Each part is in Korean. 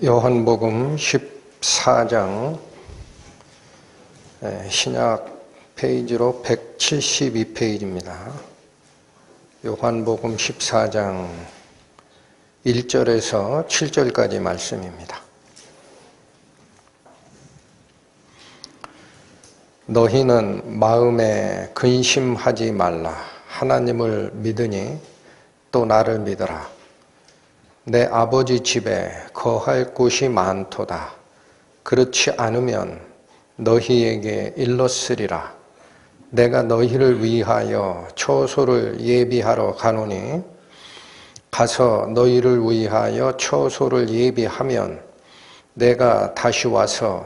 요한복음 14장 신약 페이지로 172페이지입니다. 요한복음 14장 1절에서 7절까지 말씀입니다. 너희는 마음에 근심하지 말라. 하나님을 믿으니 또 나를 믿으라. 내 아버지 집에 거할 곳이 많도다. 그렇지 않으면 너희에게 일렀으리라. 내가 너희를 위하여 처소를 예비하러 가노니 가서 너희를 위하여 처소를 예비하면 내가 다시 와서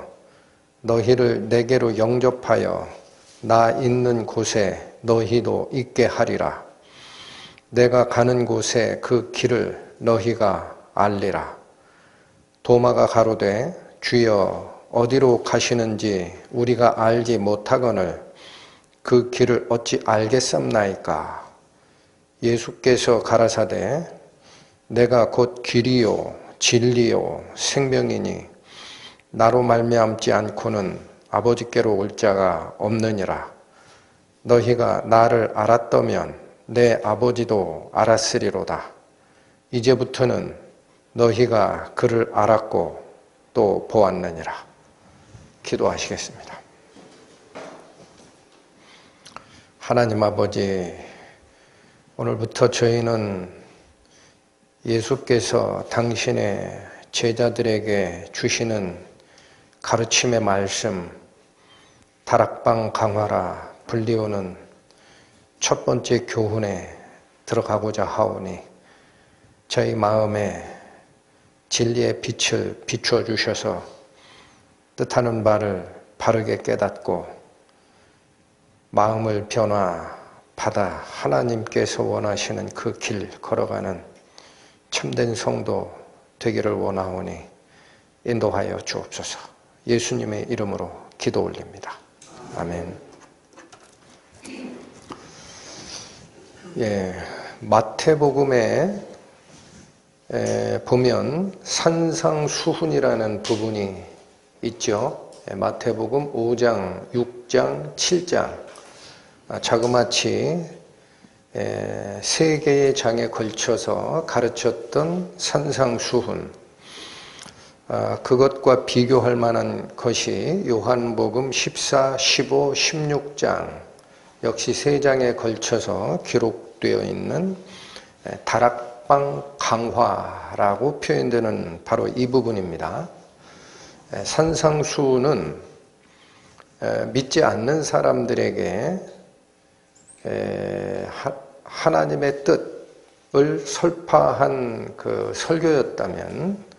너희를 내게로 영접하여 나 있는 곳에 너희도 있게 하리라. 내가 가는 곳에 그 길을 너희가 알리라. 도마가 가로되 주여 어디로 가시는지 우리가 알지 못하거늘 그 길을 어찌 알겠삼나이까. 예수께서 가라사대 내가 곧 길이요 진리요 생명이니 나로 말미암지 않고는 아버지께로 올 자가 없느니라. 너희가 나를 알았다면 내 아버지도 알았으리로다. 이제부터는 너희가 그를 알았고 또 보았느니라. 기도하시겠습니다. 하나님 아버지, 오늘부터 저희는 예수께서 당신의 제자들에게 주시는 가르침의 말씀, 다락방 강화라 불리우는 첫 번째 교훈에 들어가고자 하오니 저희 마음에 진리의 빛을 비추어 주셔서 뜻하는 바를 바르게 깨닫고 마음을 변화받아 하나님께서 원하시는 그 길 걸어가는 참된 성도 되기를 원하오니 인도하여 주옵소서. 예수님의 이름으로 기도 올립니다. 아멘. 마태복음에 보면 산상수훈이라는 부분이 있죠. 마태복음 5장, 6장, 7장 자그마치 3개의 장에 걸쳐서 가르쳤던 산상수훈, 그것과 비교할 만한 것이 요한복음 14, 15, 16장 역시 3장에 걸쳐서 기록되어 있는 다락방 강화라고 표현되는 바로 이 부분입니다. 산상수훈은 믿지 않는 사람들에게 하나님의 뜻을 설파한 그 설교였다면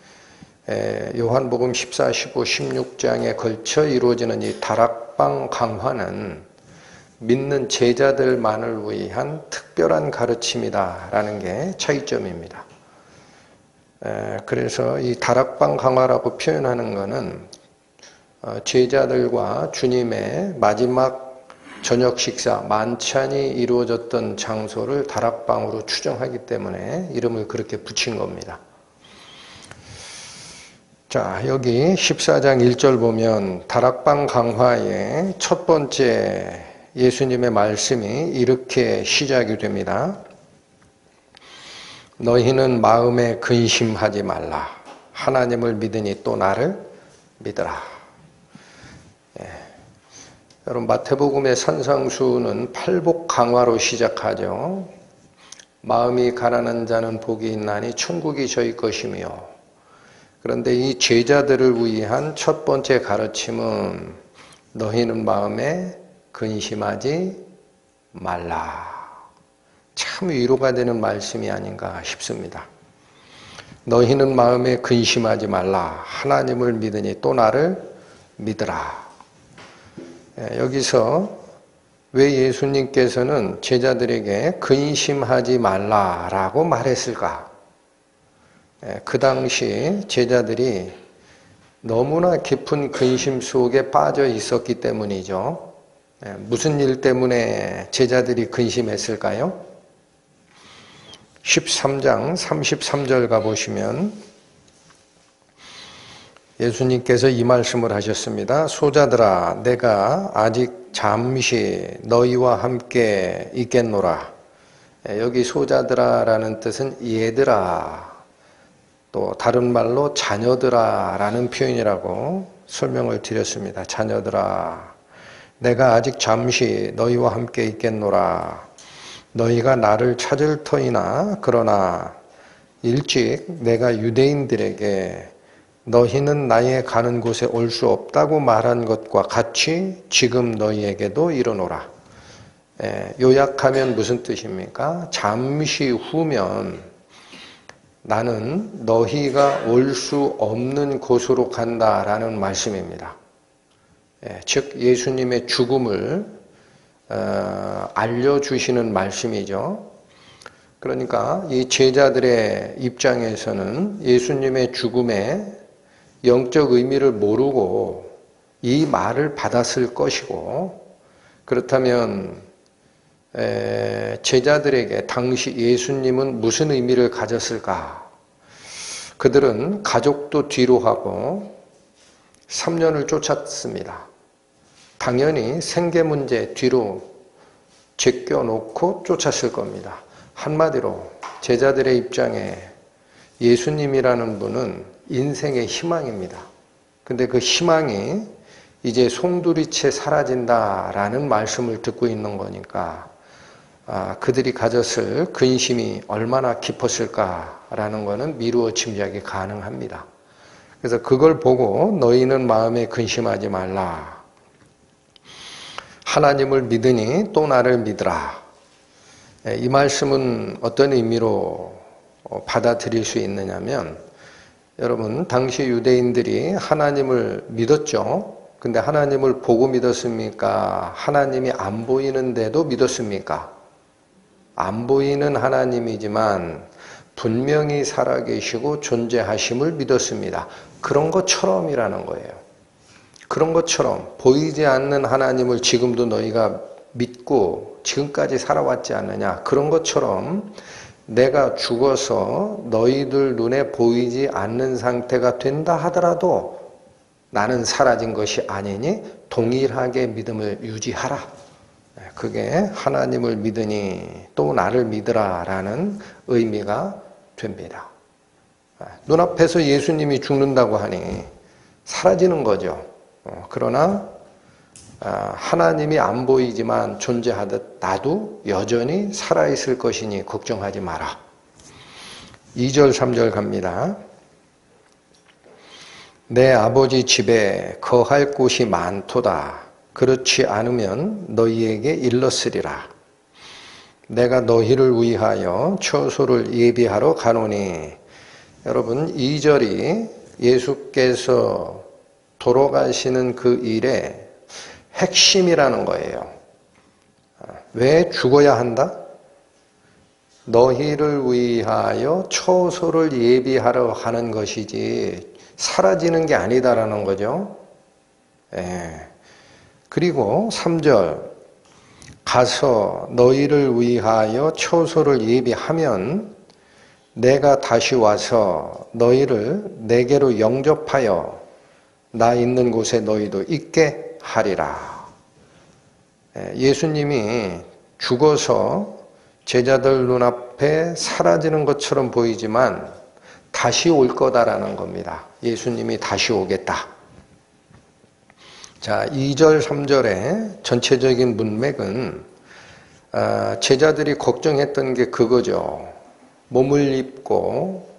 요한복음 14, 15, 16장에 걸쳐 이루어지는 이 다락방 강화는 믿는 제자들만을 위한 특별한 가르침이다라는 게 차이점입니다. 그래서 이 다락방 강화라고 표현하는 것은 제자들과 주님의 마지막 저녁 식사, 만찬이 이루어졌던 장소를 다락방으로 추정하기 때문에 이름을 그렇게 붙인 겁니다. 자, 여기 14장 1절 보면 다락방 강화의 첫 번째 예수님의 말씀이 이렇게 시작이 됩니다. 너희는 마음에 근심하지 말라. 하나님을 믿으니 또 나를 믿으라. 여러분, 마태복음의 산상수훈은 팔복 강화로 시작하죠. 마음이 가난한 자는 복이 있나니 천국이 저희 것이며, 그런데 이 제자들을 위한 첫 번째 가르침은 너희는 마음에 근심하지 말라. 참 위로가 되는 말씀이 아닌가 싶습니다. 너희는 마음에 근심하지 말라. 하나님을 믿으니 또 나를 믿으라. 여기서 왜 예수님께서는 제자들에게 근심하지 말라라고 말했을까? 그 당시 제자들이 너무나 깊은 근심 속에 빠져 있었기 때문이죠. 무슨 일 때문에 제자들이 근심했을까요? 13장 33절 가보시면 예수님께서 이 말씀을 하셨습니다. 소자들아, 내가 아직 잠시 너희와 함께 있겠노라. 여기 소자들아라는 뜻은 얘들아, 또 다른 말로 자녀들아라는 표현이라고 설명을 드렸습니다. 자녀들아, 내가 아직 잠시 너희와 함께 있겠노라. 너희가 나를 찾을 터이나 그러나 일찍 내가 유대인들에게 너희는 나의 가는 곳에 올 수 없다고 말한 것과 같이 지금 너희에게도 이르노라. 요약하면 무슨 뜻입니까? 잠시 후면 나는 너희가 올 수 없는 곳으로 간다라는 말씀입니다. 즉 예수님의 죽음을 알려주시는 말씀이죠. 그러니까 이 제자들의 입장에서는 예수님의 죽음에 영적 의미를 모르고 이 말을 받았을 것이고, 그렇다면 제자들에게 당시 예수님은 무슨 의미를 가졌을까? 그들은 가족도 뒤로 하고 3년을 쫓았습니다. 당연히 생계 문제 뒤로 제껴놓고 쫓았을 겁니다. 한마디로 제자들의 입장에 예수님이라는 분은 인생의 희망입니다. 근데 그 희망이 이제 송두리째 사라진다라는 말씀을 듣고 있는 거니까 그들이 가졌을 근심이 얼마나 깊었을까라는 것은 미루어 짐작이 가능합니다. 그래서 그걸 보고 너희는 마음에 근심하지 말라. 하나님을 믿으니 또 나를 믿으라. 이 말씀은 어떤 의미로 받아들일 수 있느냐면, 여러분 당시 유대인들이 하나님을 믿었죠. 근데 하나님을 보고 믿었습니까? 하나님이 안 보이는데도 믿었습니까? 안 보이는 하나님이지만 분명히 살아계시고 존재하심을 믿었습니다. 그런 것처럼이라는 거예요. 그런 것처럼 보이지 않는 하나님을 지금도 너희가 믿고 지금까지 살아왔지 않느냐. 그런 것처럼 내가 죽어서 너희들 눈에 보이지 않는 상태가 된다 하더라도 나는 사라진 것이 아니니 동일하게 믿음을 유지하라. 그게 하나님을 믿으니 또 나를 믿으라 라는 의미가 됩니다. 눈앞에서 예수님이 죽는다고 하니 사라지는 거죠. 그러나 하나님이 안 보이지만 존재하듯 나도 여전히 살아있을 것이니 걱정하지 마라. 2절 3절 갑니다. 내 아버지 집에 거할 곳이 많도다. 그렇지 않으면 너희에게 일렀으리라. 내가 너희를 위하여 처소를 예비하러 가노니. 여러분 2절이 예수께서 돌아가시는 그 일에 핵심이라는 거예요. 왜 죽어야 한다? 너희를 위하여 처소를 예비하러 하는 것이지 사라지는 게 아니다라는 거죠. 그리고 3절 가서 너희를 위하여 처소를 예비하면 내가 다시 와서 너희를 내게로 영접하여 나 있는 곳에 너희도 있게 하리라. 예수님이 죽어서 제자들 눈앞에 사라지는 것처럼 보이지만 다시 올 거다라는 겁니다. 예수님이 다시 오겠다. 자, 2절 3절의 전체적인 문맥은 제자들이 걱정했던 게 그거죠. 몸을 입고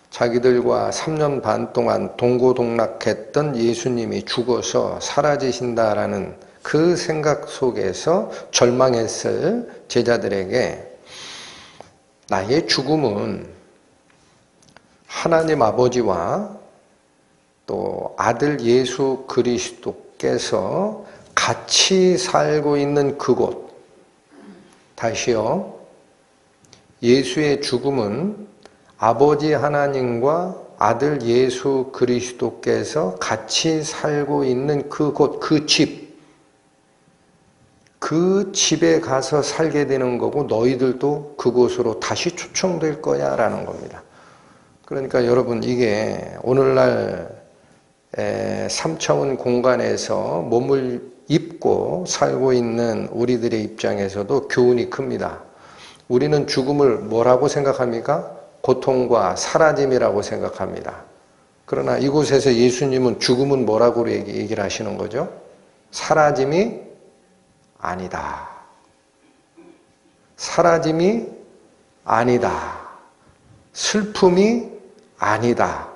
자기들과 3년 반 동안 동고동락했던 예수님이 죽어서 사라지신다라는 그 생각 속에서 절망했을 제자들에게 나의 죽음은 하나님 아버지와 또 아들 예수 그리스도께서 같이 살고 있는 그곳, 다시요, 예수의 죽음은 아버지 하나님과 아들 예수 그리스도께서 같이 살고 있는 그곳, 그 집, 그 집에 가서 살게 되는 거고 너희들도 그곳으로 다시 초청될 거야 라는 겁니다. 그러니까 여러분 이게 오늘날 삼차원 공간에서 몸을 입고 살고 있는 우리들의 입장에서도 교훈이 큽니다. 우리는 죽음을 뭐라고 생각합니까? 고통과 사라짐이라고 생각합니다. 그러나 이곳에서 예수님은 죽음은 뭐라고 얘기를 하시는 거죠? 사라짐이 아니다. 사라짐이 아니다. 슬픔이 아니다.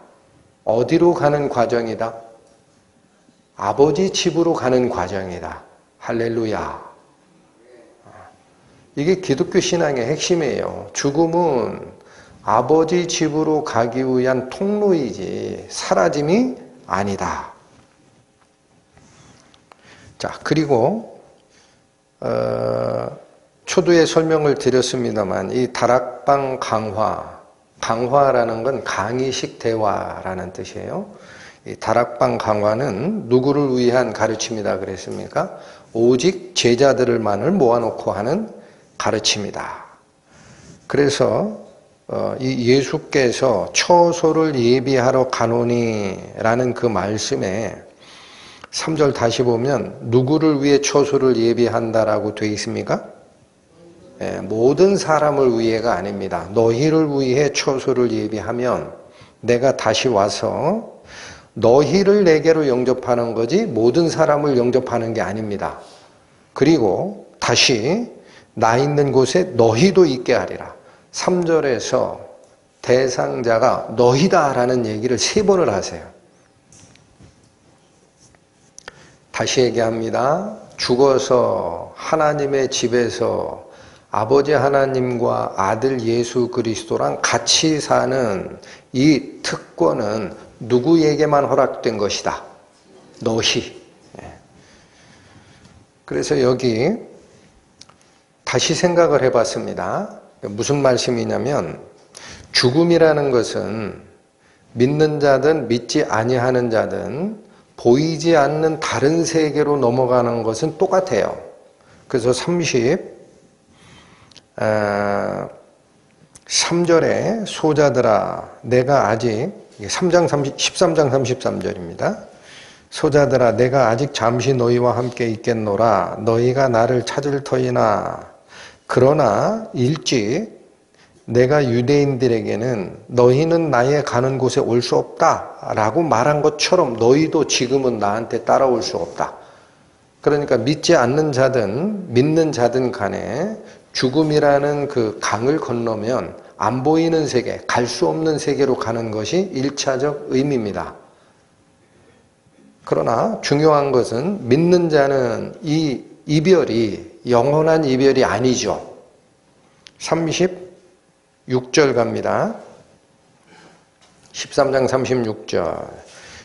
어디로 가는 과정이다? 아버지 집으로 가는 과정이다. 할렐루야. 이게 기독교 신앙의 핵심이에요. 죽음은 아버지 집으로 가기 위한 통로이지 사라짐이 아니다. 자, 그리고 초두에 설명을 드렸습니다만 이 다락방 강화라는 건 강의식 대화라는 뜻이에요. 이 다락방 강화는 누구를 위한 가르침이다 그랬습니까? 오직 제자들만을 모아놓고 하는 가르침이다. 그래서 이 예수께서 처소를 예비하러 가노니 라는 그 말씀에 3절 다시 보면 누구를 위해 처소를 예비한다라고 되어 있습니까? 모든 사람을 위해가 아닙니다. 너희를 위해 처소를 예비하면 내가 다시 와서 너희를 내게로 영접하는 거지 모든 사람을 영접하는 게 아닙니다. 그리고 다시 나 있는 곳에 너희도 있게 하리라. 3절에서 대상자가 너희다라는 얘기를 3번을 하세요. 다시 얘기합니다. 죽어서 하나님의 집에서 아버지 하나님과 아들 예수 그리스도랑 같이 사는 이 특권은 누구에게만 허락된 것이다. 너희. 그래서 여기 다시 생각을 해봤습니다. 무슨 말씀이냐면 죽음이라는 것은 믿는 자든 믿지 아니하는 자든 보이지 않는 다른 세계로 넘어가는 것은 똑같아요. 그래서 3절에 소자들아 내가 아직 13장 33절입니다. 소자들아 내가 아직 잠시 너희와 함께 있겠노라. 너희가 나를 찾을 터이나 그러나 일찍 내가 유대인들에게는 너희는 나의 가는 곳에 올 수 없다 라고 말한 것처럼 너희도 지금은 나한테 따라올 수 없다. 그러니까 믿지 않는 자든 믿는 자든 간에 죽음이라는 그 강을 건너면 안 보이는 세계, 갈 수 없는 세계로 가는 것이 1차적 의미입니다. 그러나 중요한 것은 믿는 자는 이 이별이 영원한 이별이 아니죠. 36절 갑니다. 13장 36절.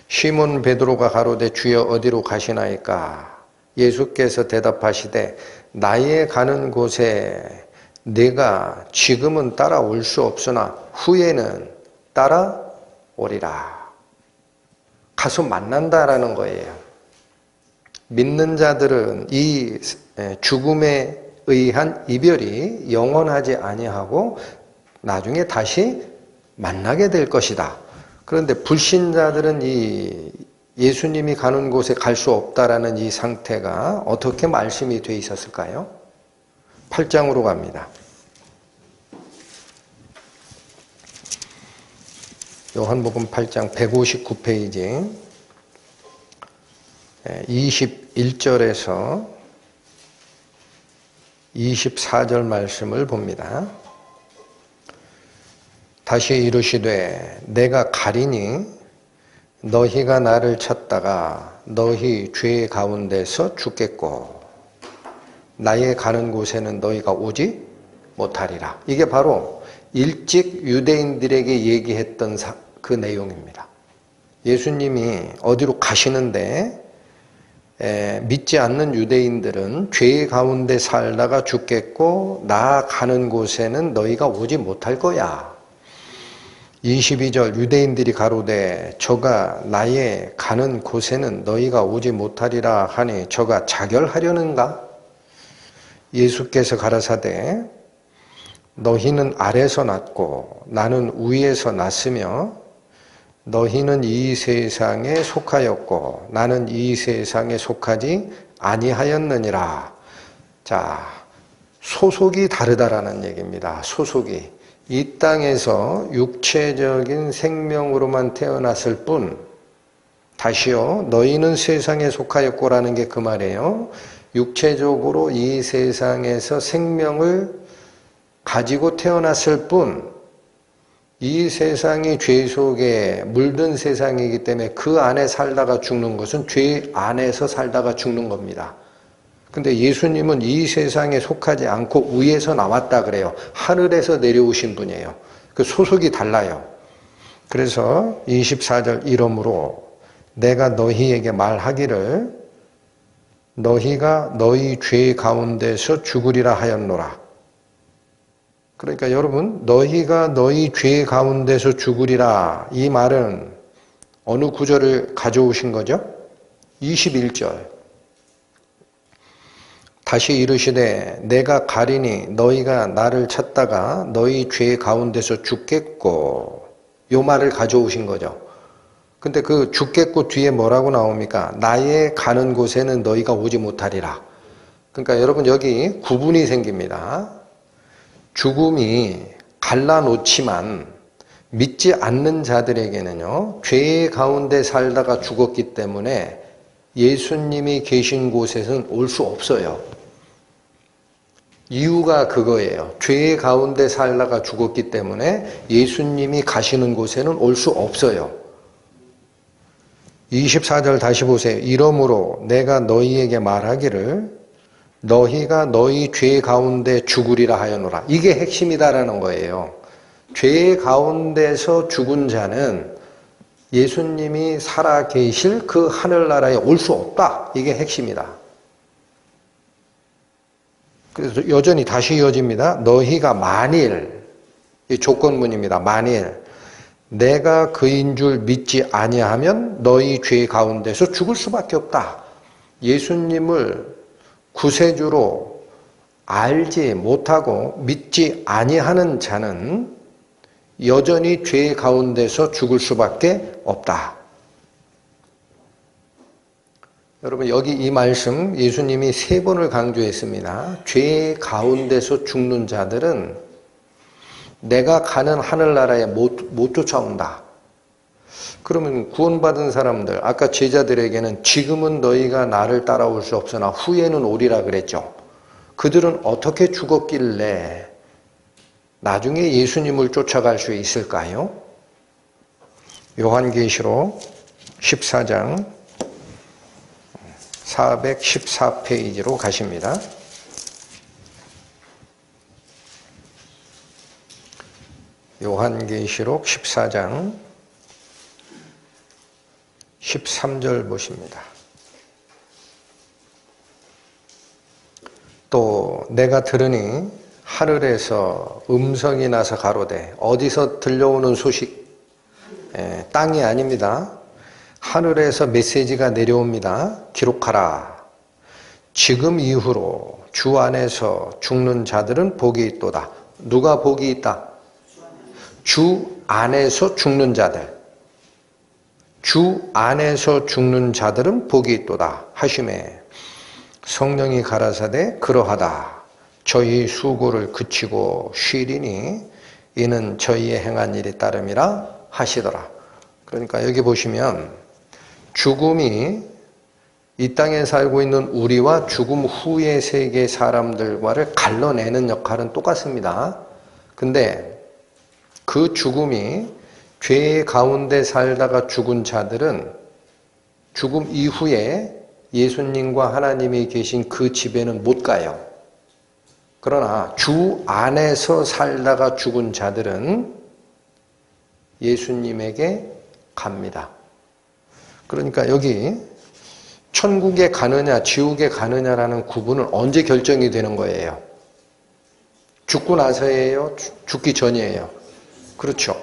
시몬 베드로가 가로되 주여 어디로 가시나이까? 예수께서 대답하시되 나의 가는 곳에 내가 지금은 따라올 수 없으나 후에는 따라오리라. 가서 만난다라는 거예요. 믿는 자들은 이 죽음에 의한 이별이 영원하지 아니하고 나중에 다시 만나게 될 것이다. 그런데 불신자들은 이 예수님이 가는 곳에 갈 수 없다라는 이 상태가 어떻게 말씀이 되어 있었을까요? 8장으로 갑니다. 요한복음 8장 159페이지 21절에서 24절 말씀을 봅니다. 다시 이르시되 내가 가리니 너희가 나를 찾다가 너희 죄 가운데서 죽겠고 나의 가는 곳에는 너희가 오지 못하리라. 이게 바로 일찍 유대인들에게 얘기했던 그 내용입니다. 예수님이 어디로 가시는데 믿지 않는 유대인들은 죄 가운데 살다가 죽겠고 나 가는 곳에는 너희가 오지 못할 거야. 22절 유대인들이 가로되 저가 나의 가는 곳에는 너희가 오지 못하리라 하니 저가 자결하려는가? 예수께서 가라사대 너희는 아래서 났고 나는 위에서 났으며 너희는 이 세상에 속하였고 나는 이 세상에 속하지 아니하였느니라. 자, 소속이 다르다라는 얘기입니다. 소속이. 이 땅에서 육체적인 생명으로만 태어났을 뿐, 다시요, 너희는 세상에 속하였고라는 게 그 말이에요. 육체적으로 이 세상에서 생명을 가지고 태어났을 뿐, 이 세상이 죄 속에 물든 세상이기 때문에 그 안에 살다가 죽는 것은 죄 안에서 살다가 죽는 겁니다. 근데 예수님은 이 세상에 속하지 않고 위에서 나왔다 그래요. 하늘에서 내려오신 분이에요. 그 소속이 달라요. 그래서 24절 이러므로 내가 너희에게 말하기를 너희가 너희 죄 가운데서 죽으리라 하였노라. 그러니까 여러분, 너희가 너희 죄 가운데서 죽으리라, 이 말은 어느 구절을 가져오신 거죠? 21절. 다시 이르시되 내가 가리니 너희가 나를 찾다가 너희 죄 가운데서 죽겠고, 요 말을 가져오신 거죠. 근데 그 죽겠고 뒤에 뭐라고 나옵니까? 나의 가는 곳에는 너희가 오지 못하리라. 그러니까 여러분, 여기 구분이 생깁니다. 죽음이 갈라놓지만 믿지 않는 자들에게는요, 죄 가운데 살다가 죽었기 때문에 예수님이 계신 곳에서는 올 수 없어요. 이유가 그거예요. 죄 가운데 살다가 죽었기 때문에 예수님이 가시는 곳에는 올 수 없어요. 24절 다시 보세요. 이러므로 내가 너희에게 말하기를 너희가 너희 죄 가운데 죽으리라 하였노라. 이게 핵심이다라는 거예요. 죄 가운데서 죽은 자는 예수님이 살아계실 그 하늘나라에 올 수 없다. 이게 핵심이다. 그래서 여전히 다시 이어집니다. 너희가 만일, 이 조건문입니다. 만일 내가 그인 줄 믿지 아니하면 너희 죄 가운데서 죽을 수밖에 없다. 예수님을 구세주로 알지 못하고 믿지 아니하는 자는 여전히 죄 가운데서 죽을 수밖에 없다. 여러분, 여기 이 말씀 예수님이 3번을 강조했습니다. 죄 가운데서 죽는 자들은 내가 가는 하늘나라에 못 쫓아온다. 그러면 구원받은 사람들, 아까 제자들에게는 지금은 너희가 나를 따라올 수 없으나 후에는 오리라 그랬죠. 그들은 어떻게 죽었길래 나중에 예수님을 쫓아갈 수 있을까요? 요한계시록 14장 414페이지로 가십니다. 요한계시록 14장 13절 보십니다. 또 내가 들으니 하늘에서 음성이 나서 가로되, 어디서 들려오는 소식? 땅이 아닙니다. 하늘에서 메시지가 내려옵니다. 기록하라. 지금 이후로 주 안에서 죽는 자들은 복이 있도다. 누가 복이 있다? 주 안에서 죽는 자들. 주 안에서 죽는 자들은 복이 있도다 하시매 성령이 가라사대 그러하다. 저희 수고를 그치고 쉬리니 이는 저희의 행한 일이 따름이라 하시더라. 그러니까 여기 보시면 죽음이 이 땅에 살고 있는 우리와 죽음 후의 세계 사람들과를 갈라내는 역할은 똑같습니다. 근데 그 죽음이 죄 가운데 살다가 죽은 자들은 죽음 이후에 예수님과 하나님이 계신 그 집에는 못 가요. 그러나 주 안에서 살다가 죽은 자들은 예수님에게 갑니다. 그러니까 여기 천국에 가느냐 지옥에 가느냐라는 구분은 언제 결정이 되는 거예요? 죽고 나서예요? 죽기 전이에요? 그렇죠.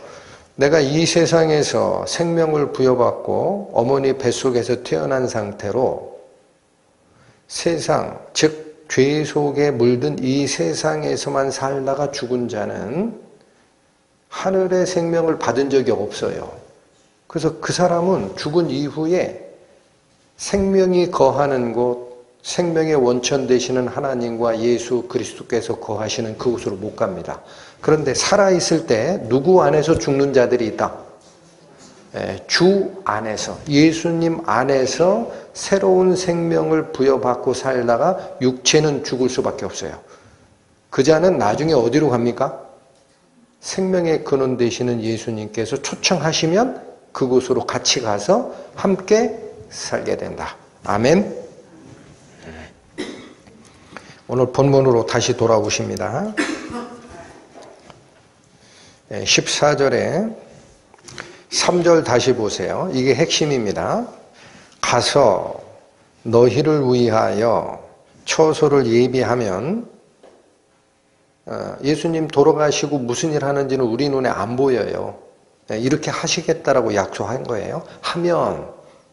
내가 이 세상에서 생명을 부여받고 어머니 뱃속에서 태어난 상태로 세상, 즉 죄 속에 물든 이 세상에서만 살다가 죽은 자는 하늘의 생명을 받은 적이 없어요. 그래서 그 사람은 죽은 이후에 생명이 거하는 곳, 생명의 원천 되시는 하나님과 예수 그리스도께서 거하시는 그곳으로 못 갑니다. 그런데 살아있을 때 누구 안에서 죽는 자들이 있다? 주 안에서, 예수님 안에서 새로운 생명을 부여받고 살다가 육체는 죽을 수밖에 없어요. 그 자는 나중에 어디로 갑니까? 생명의 근원 되시는 예수님께서 초청하시면 그곳으로 같이 가서 함께 살게 된다. 아멘. 오늘 본문으로 다시 돌아오십니다. 14절에 3절 다시 보세요. 이게 핵심입니다. 가서 너희를 위하여 처소를 예비하면, 예수님 돌아가시고 무슨 일 하는지는 우리 눈에 안 보여요. 이렇게 하시겠다라고 약속한 거예요. 하면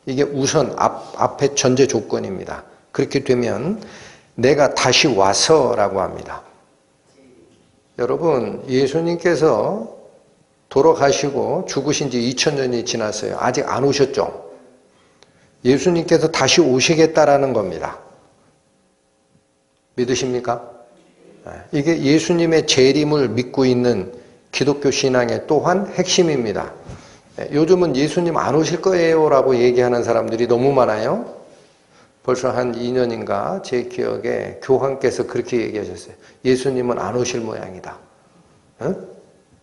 이게 우선 앞에 전제 조건입니다. 그렇게 되면 내가 다시 와서라고 합니다. 여러분, 예수님께서 돌아가시고 죽으신 지 2000년이 지났어요. 아직 안 오셨죠? 예수님께서 다시 오시겠다라는 겁니다. 믿으십니까? 이게 예수님의 재림을 믿고 있는 기독교 신앙의 또한 핵심입니다. 요즘은 예수님 안 오실 거예요 라고 얘기하는 사람들이 너무 많아요. 벌써 한 2년인가 제 기억에 교황께서 그렇게 얘기하셨어요. 예수님은 안 오실 모양이다.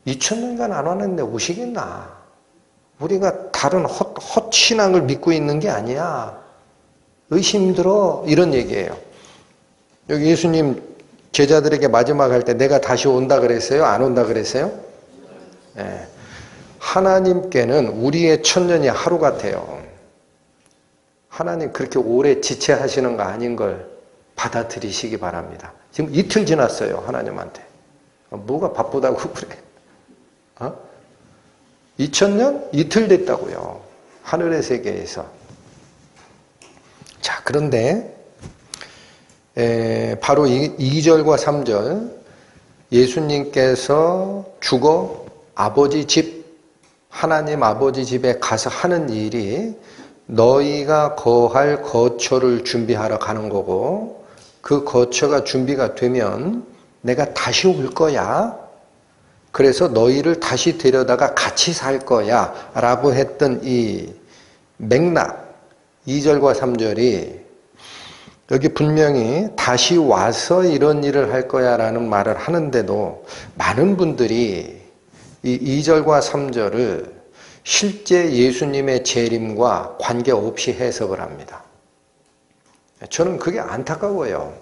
2000년간 안 왔는데 오시겠나? 우리가 다른 헛신앙을 믿고 있는 게 아니야. 의심들어. 이런 얘기예요. 여기 예수님 제자들에게 마지막 할 때 내가 다시 온다 그랬어요? 안 온다 그랬어요? 네. 하나님께는 우리의 천년이 하루 같아요. 하나님 그렇게 오래 지체하시는 거 아닌 걸 받아들이시기 바랍니다. 지금 이틀 지났어요. 하나님한테. 뭐가 바쁘다고 그래? 2000년? 이틀 됐다고요. 하늘의 세계에서. 자, 그런데 바로 2절과 3절 예수님께서 죽어 아버지 집, 하나님 아버지 집에 가서 하는 일이 너희가 거할 거처를 준비하러 가는 거고, 그 거처가 준비가 되면 내가 다시 올 거야. 그래서 너희를 다시 데려다가 같이 살 거야 라고 했던 이 맥락, 2절과 3절이 여기 분명히 다시 와서 이런 일을 할 거야 라는 말을 하는데도 많은 분들이 이 2절과 3절을 실제 예수님의 재림과 관계없이 해석을 합니다. 저는 그게 안타까워요.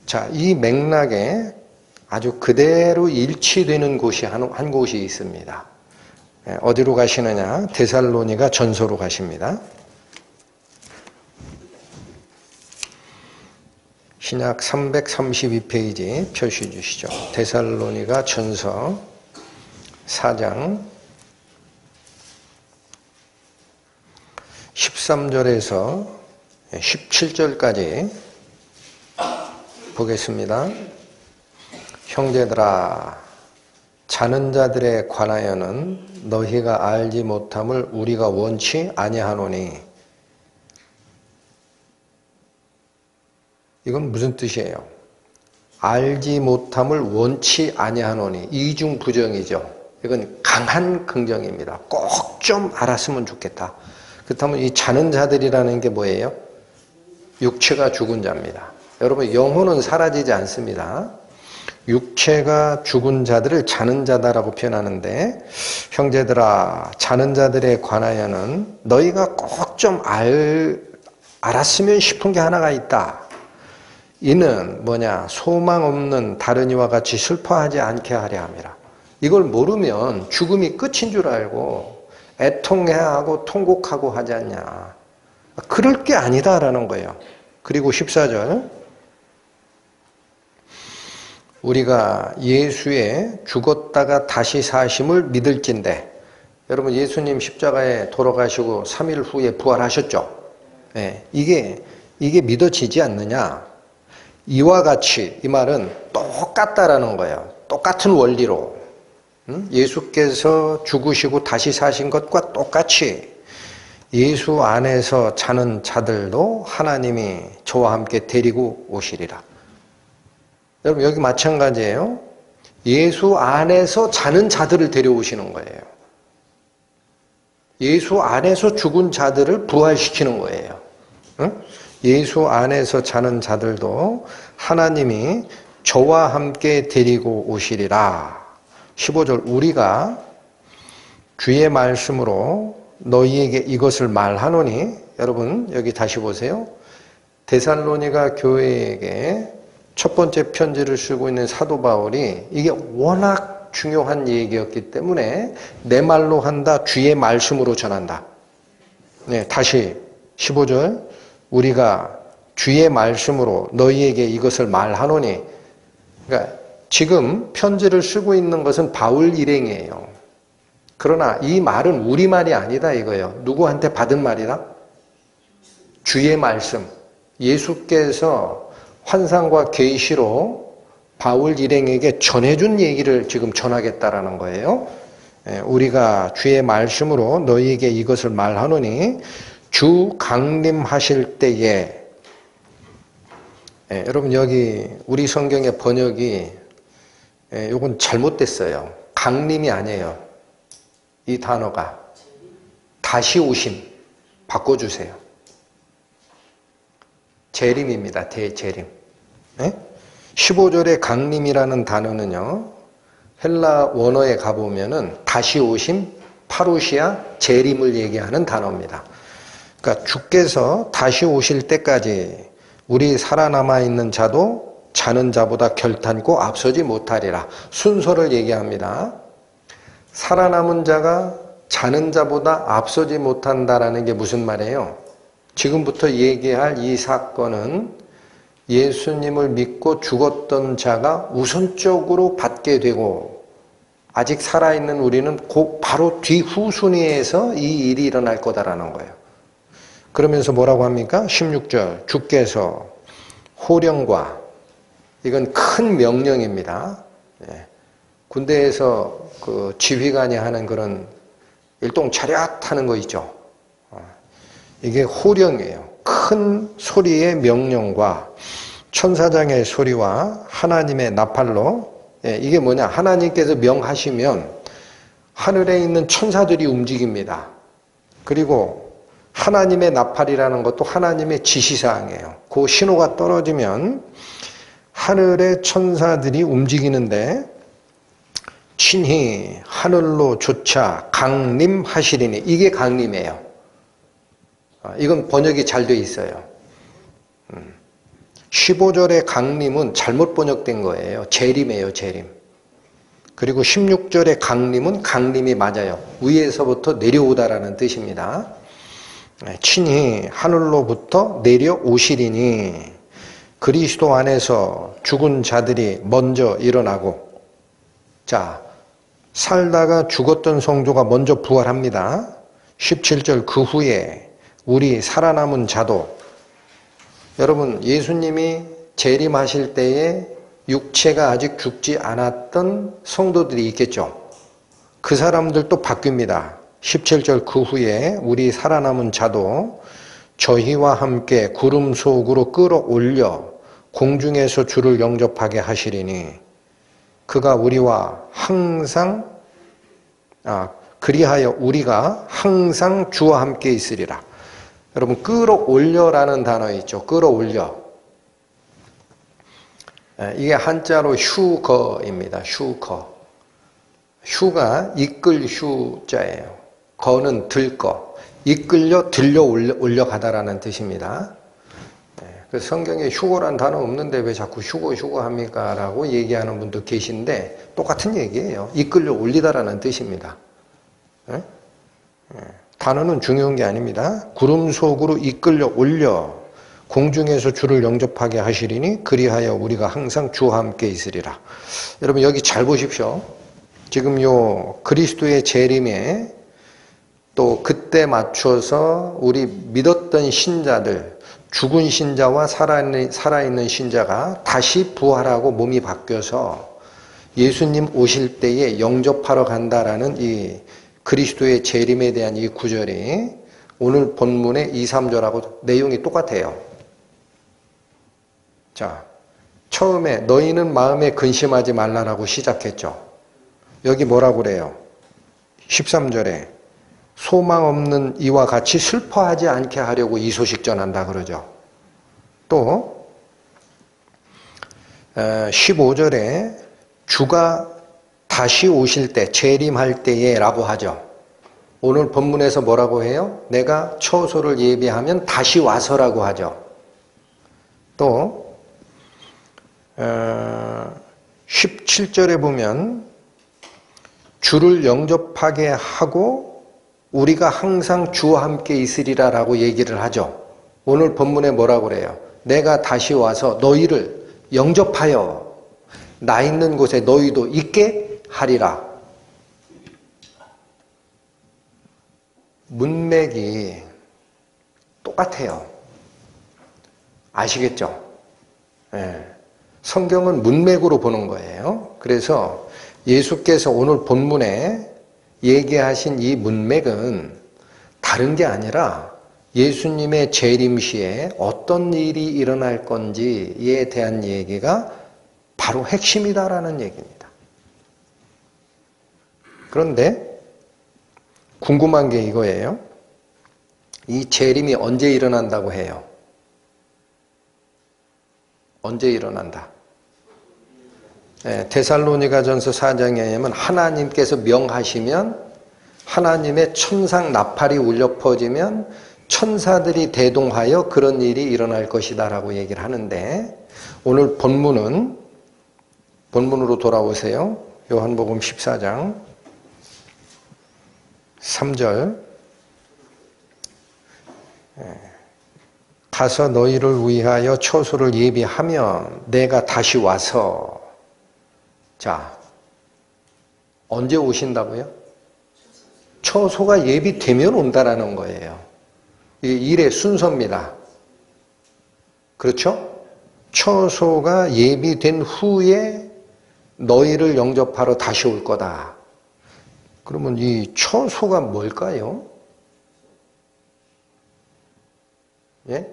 자, 이 맥락에 아주 그대로 일치되는 곳이 한 곳이 있습니다. 어디로 가시느냐? 데살로니가 전서로 가십니다. 신약 332페이지 표시해 주시죠. 데살로니가 전서 4장 13절에서 17절까지 보겠습니다. 형제들아, 자는 자들에 관하여는 너희가 알지 못함을 우리가 원치 아니하노니. 이건 무슨 뜻이에요? 알지 못함을 원치 아니하노니. 이중 부정이죠. 이건 강한 긍정입니다. 꼭 좀 알았으면 좋겠다. 그렇다면 이 자는 자들이라는 게 뭐예요? 육체가 죽은 자입니다. 여러분, 영혼은 사라지지 않습니다. 육체가 죽은 자들을 자는 자다라고 표현하는데, 형제들아, 자는 자들에 관하여는 너희가 꼭 좀 알았으면 싶은 게 하나가 있다. 이는 뭐냐? 소망 없는 다른 이와 같이 슬퍼하지 않게 하려 함이라. 이걸 모르면 죽음이 끝인 줄 알고 애통해하고 통곡하고 하지 않냐. 그럴 게 아니다라는 거예요. 그리고 14절, 우리가 예수의 죽었다가 다시 사심을 믿을진대. 여러분, 예수님 십자가에 돌아가시고 3일 후에 부활하셨죠? 네, 이게 믿어지지 않느냐? 이와 같이, 이 말은 똑같다라는 거예요. 똑같은 원리로. 예수께서 죽으시고 다시 사신 것과 똑같이 예수 안에서 자는 자들도 하나님이 저와 함께 데리고 오시리라. 여러분 여기 마찬가지예요. 예수 안에서 자는 자들을 데려오시는 거예요. 예수 안에서 죽은 자들을 부활시키는 거예요. 예수 안에서 자는 자들도 하나님이 저와 함께 데리고 오시리라. 15절 우리가 주의 말씀으로 너희에게 이것을 말하노니, 여러분 여기 다시 보세요. 데살로니가 교회에게 첫 번째 편지를 쓰고 있는 사도 바울이 이게 워낙 중요한 얘기였기 때문에 내 말로 한다, 주의 말씀으로 전한다. 네, 다시 15절 우리가 주의 말씀으로 너희에게 이것을 말하노니, 그러니까 지금 편지를 쓰고 있는 것은 바울 일행이에요. 그러나 이 말은 우리 말이 아니다 이거예요. 누구한테 받은 말이다? 주의 말씀. 예수께서 환상과 계시로 바울 일행에게 전해준 얘기를 지금 전하겠다라는 거예요. 우리가 주의 말씀으로 너희에게 이것을 말하노니 주 강림하실 때에, 여러분 여기 우리 성경의 번역이 이건 잘못됐어요. 강림이 아니에요. 이 단어가 다시 오심 바꿔주세요. 재림입니다. 대재림. 15절의 강림이라는 단어는요, 헬라 원어에 가보면은 다시 오심, 파루시아, 재림을 얘기하는 단어입니다. 그러니까 주께서 다시 오실 때까지 우리 살아남아 있는 자도 자는 자보다 결탄코 앞서지 못하리라. 순서를 얘기합니다. 살아남은 자가 자는 자보다 앞서지 못한다라는 게 무슨 말이에요? 지금부터 얘기할 이 사건은 예수님을 믿고 죽었던 자가 우선적으로 받게 되고, 아직 살아있는 우리는 바로 뒤후순위에서 이 일이 일어날 거다라는 거예요. 그러면서 뭐라고 합니까? 16절 주께서 호령과, 이건 큰 명령입니다. 군대에서 그 지휘관이 하는 그런 일동 차렷 하는 거 있죠. 이게 호령이에요. 큰 소리의 명령과 천사장의 소리와 하나님의 나팔로, 이게 뭐냐? 하나님께서 명하시면 하늘에 있는 천사들이 움직입니다. 그리고 하나님의 나팔이라는 것도 하나님의 지시사항이에요. 그 신호가 떨어지면 하늘의 천사들이 움직이는데 친히 하늘로 조차 강림하시리니, 이게 강림이에요. 이건 번역이 잘 돼 있어요. 15절의 강림은 잘못 번역된 거예요. 재림이에요, 재림. 그리고 16절의 강림은 강림이 맞아요. 위에서부터 내려오다라는 뜻입니다. 친히 하늘로부터 내려오시리니, 그리스도 안에서 죽은 자들이 먼저 일어나고, 자, 살다가 죽었던 성도가 먼저 부활합니다. 17절 그 후에 우리 살아남은 자도, 여러분 예수님이 재림하실 때에 육체가 아직 죽지 않았던 성도들이 있겠죠. 그 사람들도 바뀝니다. 17절 그 후에 우리 살아남은 자도 저희와 함께 구름 속으로 끌어올려 공중에서 주를 영접하게 하시리니, 그가 우리와 항상, 그리하여 우리가 항상 주와 함께 있으리라. 여러분 끌어올려라는 단어 있죠. 끌어올려. 이게 한자로 휴거입니다. 휴거. 휴가 이끌 휴자예요. 거는 들거. 이끌려 들려 올려가다라는 뜻입니다. 그래서 성경에 휴거란 단어 없는데 왜 자꾸 휴거 합니까? 라고 얘기하는 분도 계신데 똑같은 얘기예요. 이끌려 올리다라는 뜻입니다. 단어는 중요한 게 아닙니다. 구름 속으로 이끌려 올려 공중에서 주를 영접하게 하시리니 그리하여 우리가 항상 주와 함께 있으리라. 여러분 여기 잘 보십시오. 지금 요 그리스도의 재림에 또 그때 맞춰서 우리 믿었던 신자들, 죽은 신자와 살아있는 신자가 다시 부활하고 몸이 바뀌어서 예수님 오실 때에 영접하러 간다라는 이 그리스도의 재림에 대한 이 구절이 오늘 본문의 2, 3절하고 내용이 똑같아요. 자, 처음에 너희는 마음에 근심하지 말라라고 시작했죠. 여기 뭐라고 그래요? 13절에 소망 없는 이와 같이 슬퍼하지 않게 하려고 이 소식 전한다 그러죠. 또 15절에 주가 다시 오실 때 재림할 때에 라고 하죠. 오늘 본문에서 뭐라고 해요? 내가 처소를 예비하면 다시 와서라고 하죠. 또 17절에 보면 주를 영접하게 하고 우리가 항상 주와 함께 있으리라 라고 얘기를 하죠. 오늘 본문에 뭐라고 그래요? 내가 다시 와서 너희를 영접하여 나 있는 곳에 너희도 있게 하리라. 문맥이 똑같아요. 아시겠죠? 네. 성경은 문맥으로 보는 거예요. 그래서 예수께서 오늘 본문에 얘기하신 이 문맥은 다른 게 아니라 예수님의 재림 시에 어떤 일이 일어날 건지에 대한 얘기가 바로 핵심이다라는 얘기입니다. 그런데 궁금한 게 이거예요. 이 재림이 언제 일어난다고 해요? 언제 일어난다? 데살로니가전서 4장에 의하면 하나님께서 명하시면 하나님의 천상 나팔이 울려 퍼지면 천사들이 대동하여 그런 일이 일어날 것이다 라고 얘기를 하는데 오늘 본문으로 돌아오세요. 요한복음 14장 3절 가서 너희를 위하여 처소를 예비하면 내가 다시 와서 자 언제 오신다고요? 처소가 예비되면 온다라는 거예요. 이게 일의 순서입니다. 그렇죠? 처소가 예비된 후에 너희를 영접하러 다시 올 거다. 그러면 이 처소가 뭘까요? 예?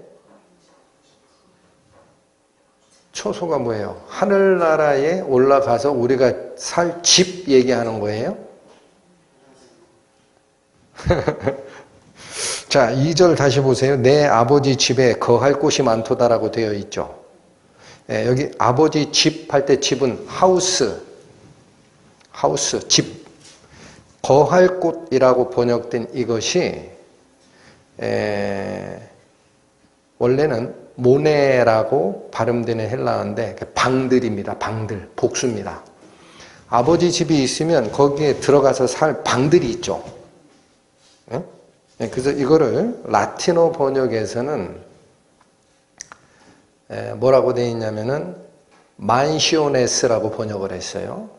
처소가 뭐예요? 하늘나라에 올라가서 우리가 살 집 얘기하는 거예요? 자, 2절 다시 보세요. 내 아버지 집에 거할 곳이 많도다라고 되어 있죠. 예, 여기 아버지 집 할 때 집은 하우스, 집. 거할 곳이라고 번역된 이것이 원래는 모네라고 발음되는 헬라어인데 방들입니다. 방들, 복수입니다. 아버지 집이 있으면 거기에 들어가서 살 방들이 있죠. 그래서 이거를 라틴어 번역에서는 뭐라고 되어 있냐면은 만시오네스라고 번역을 했어요.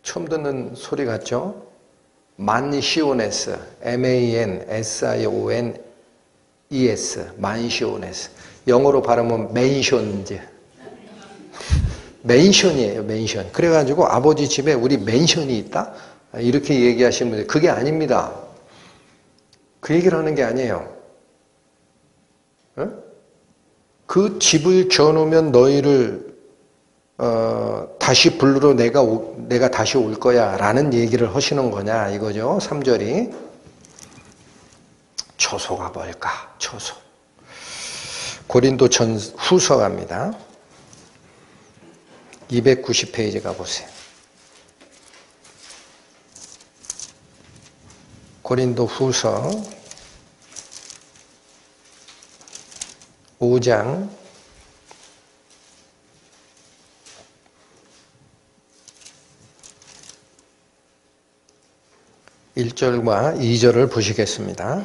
처음 듣는 소리 같죠? 만시오네스, M-A-N-S-I-O-N-E-S, 만시오네스. 영어로 발음은 맨션즈. 맨션이에요, 맨션. 그래가지고 아버지 집에 우리 맨션이 있다? 이렇게 얘기하시는 분들, 그게 아닙니다. 그 얘기를 하는 게 아니에요. 그 집을 지어놓으면 너희를 다시 부르러 내가 다시 올 거야 라는 얘기를 하시는 거냐 이거죠. 3절이 처소가 뭘까? 처소. 고린도전 후서 갑니다. 290페이지 가보세요. 고린도 후서 5장 1절과 2절을 보시겠습니다.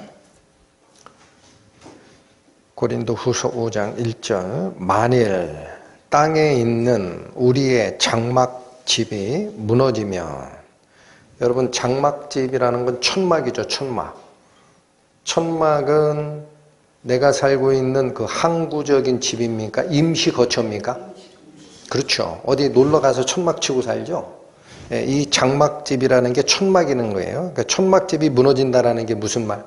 고린도 후서 5장 1절 만일 땅에 있는 우리의 장막집이 무너지면 여러분 장막집이라는 건 천막이죠. 천막은 내가 살고 있는 그 항구적인 집입니까? 임시 거처입니까? 그렇죠. 어디 놀러 가서 천막 치고 살죠. 예, 이 장막집이라는 게 천막이는 거예요. 그러니까 천막집이 무너진다라는 게 무슨 말?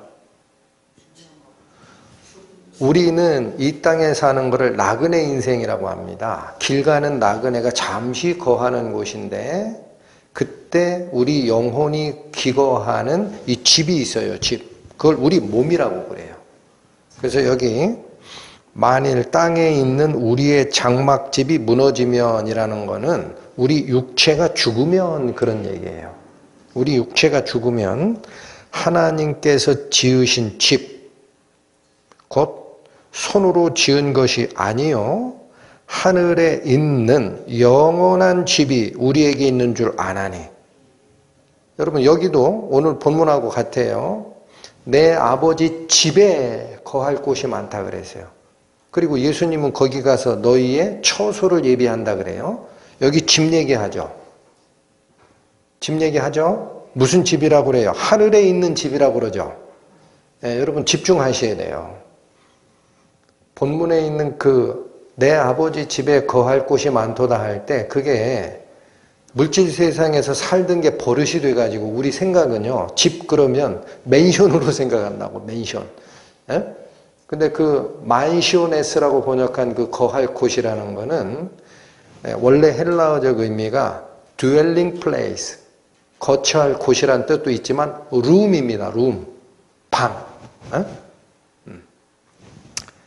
우리는 이 땅에 사는 것을 나그네 인생이라고 합니다. 길 가는 나그네가 잠시 거하는 곳인데 그때 우리 영혼이 기거하는 이 집이 있어요. 집. 그걸 우리 몸이라고 그래요. 그래서 여기 만일 땅에 있는 우리의 장막집이 무너지면이라는 거는 우리 육체가 죽으면 그런 얘기예요. 우리 육체가 죽으면 하나님께서 지으신 집, 곧 손으로 지은 것이 아니요 하늘에 있는 영원한 집이 우리에게 있는 줄 아나니. 여러분 여기도 오늘 본문하고 같아요. 내 아버지 집에 거할 곳이 많다 그랬어요. 그리고 예수님은 거기 가서 너희의 처소를 예비한다 그래요. 여기 집 얘기하죠. 집 얘기하죠. 무슨 집이라고 그래요? 하늘에 있는 집이라고 그러죠. 네, 여러분 집중하셔야 돼요. 본문에 있는 내 아버지 집에 거할 곳이 많도다 할 때 그게 물질 세상에서 살던 게 버릇이 돼가지고 우리 생각은요. 집 그러면 맨션으로 생각한다고. 맨션. 예? 근데 만시오네스라고 번역한 거할 곳이라는 거는 원래 헬라어적 의미가 dwelling place, 거처할 곳이라는 뜻도 있지만 룸입니다. 룸, 방.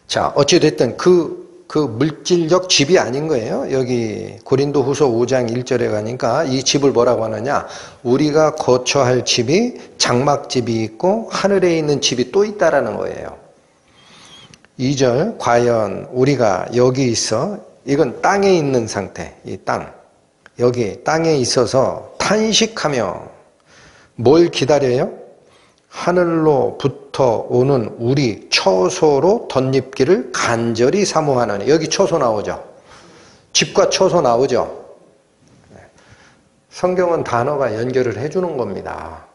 자, 어찌됐든 그 물질적 집이 아닌 거예요. 여기 고린도후서 5장 1절에 가니까 이 집을 뭐라고 하느냐? 우리가 거처할 집이 장막집이 있고 하늘에 있는 집이 또 있다라는 거예요. 2절, 과연 우리가 여기 있어, 이건 땅에 있는 상태, 이 땅. 여기 땅에 있어서 탄식하며 뭘 기다려요? 하늘로부터 오는 우리 처소로 덧입기를 간절히 사모하느니. 여기 처소 나오죠? 집과 처소 나오죠? 성경은 단어가 연결을 해주는 겁니다.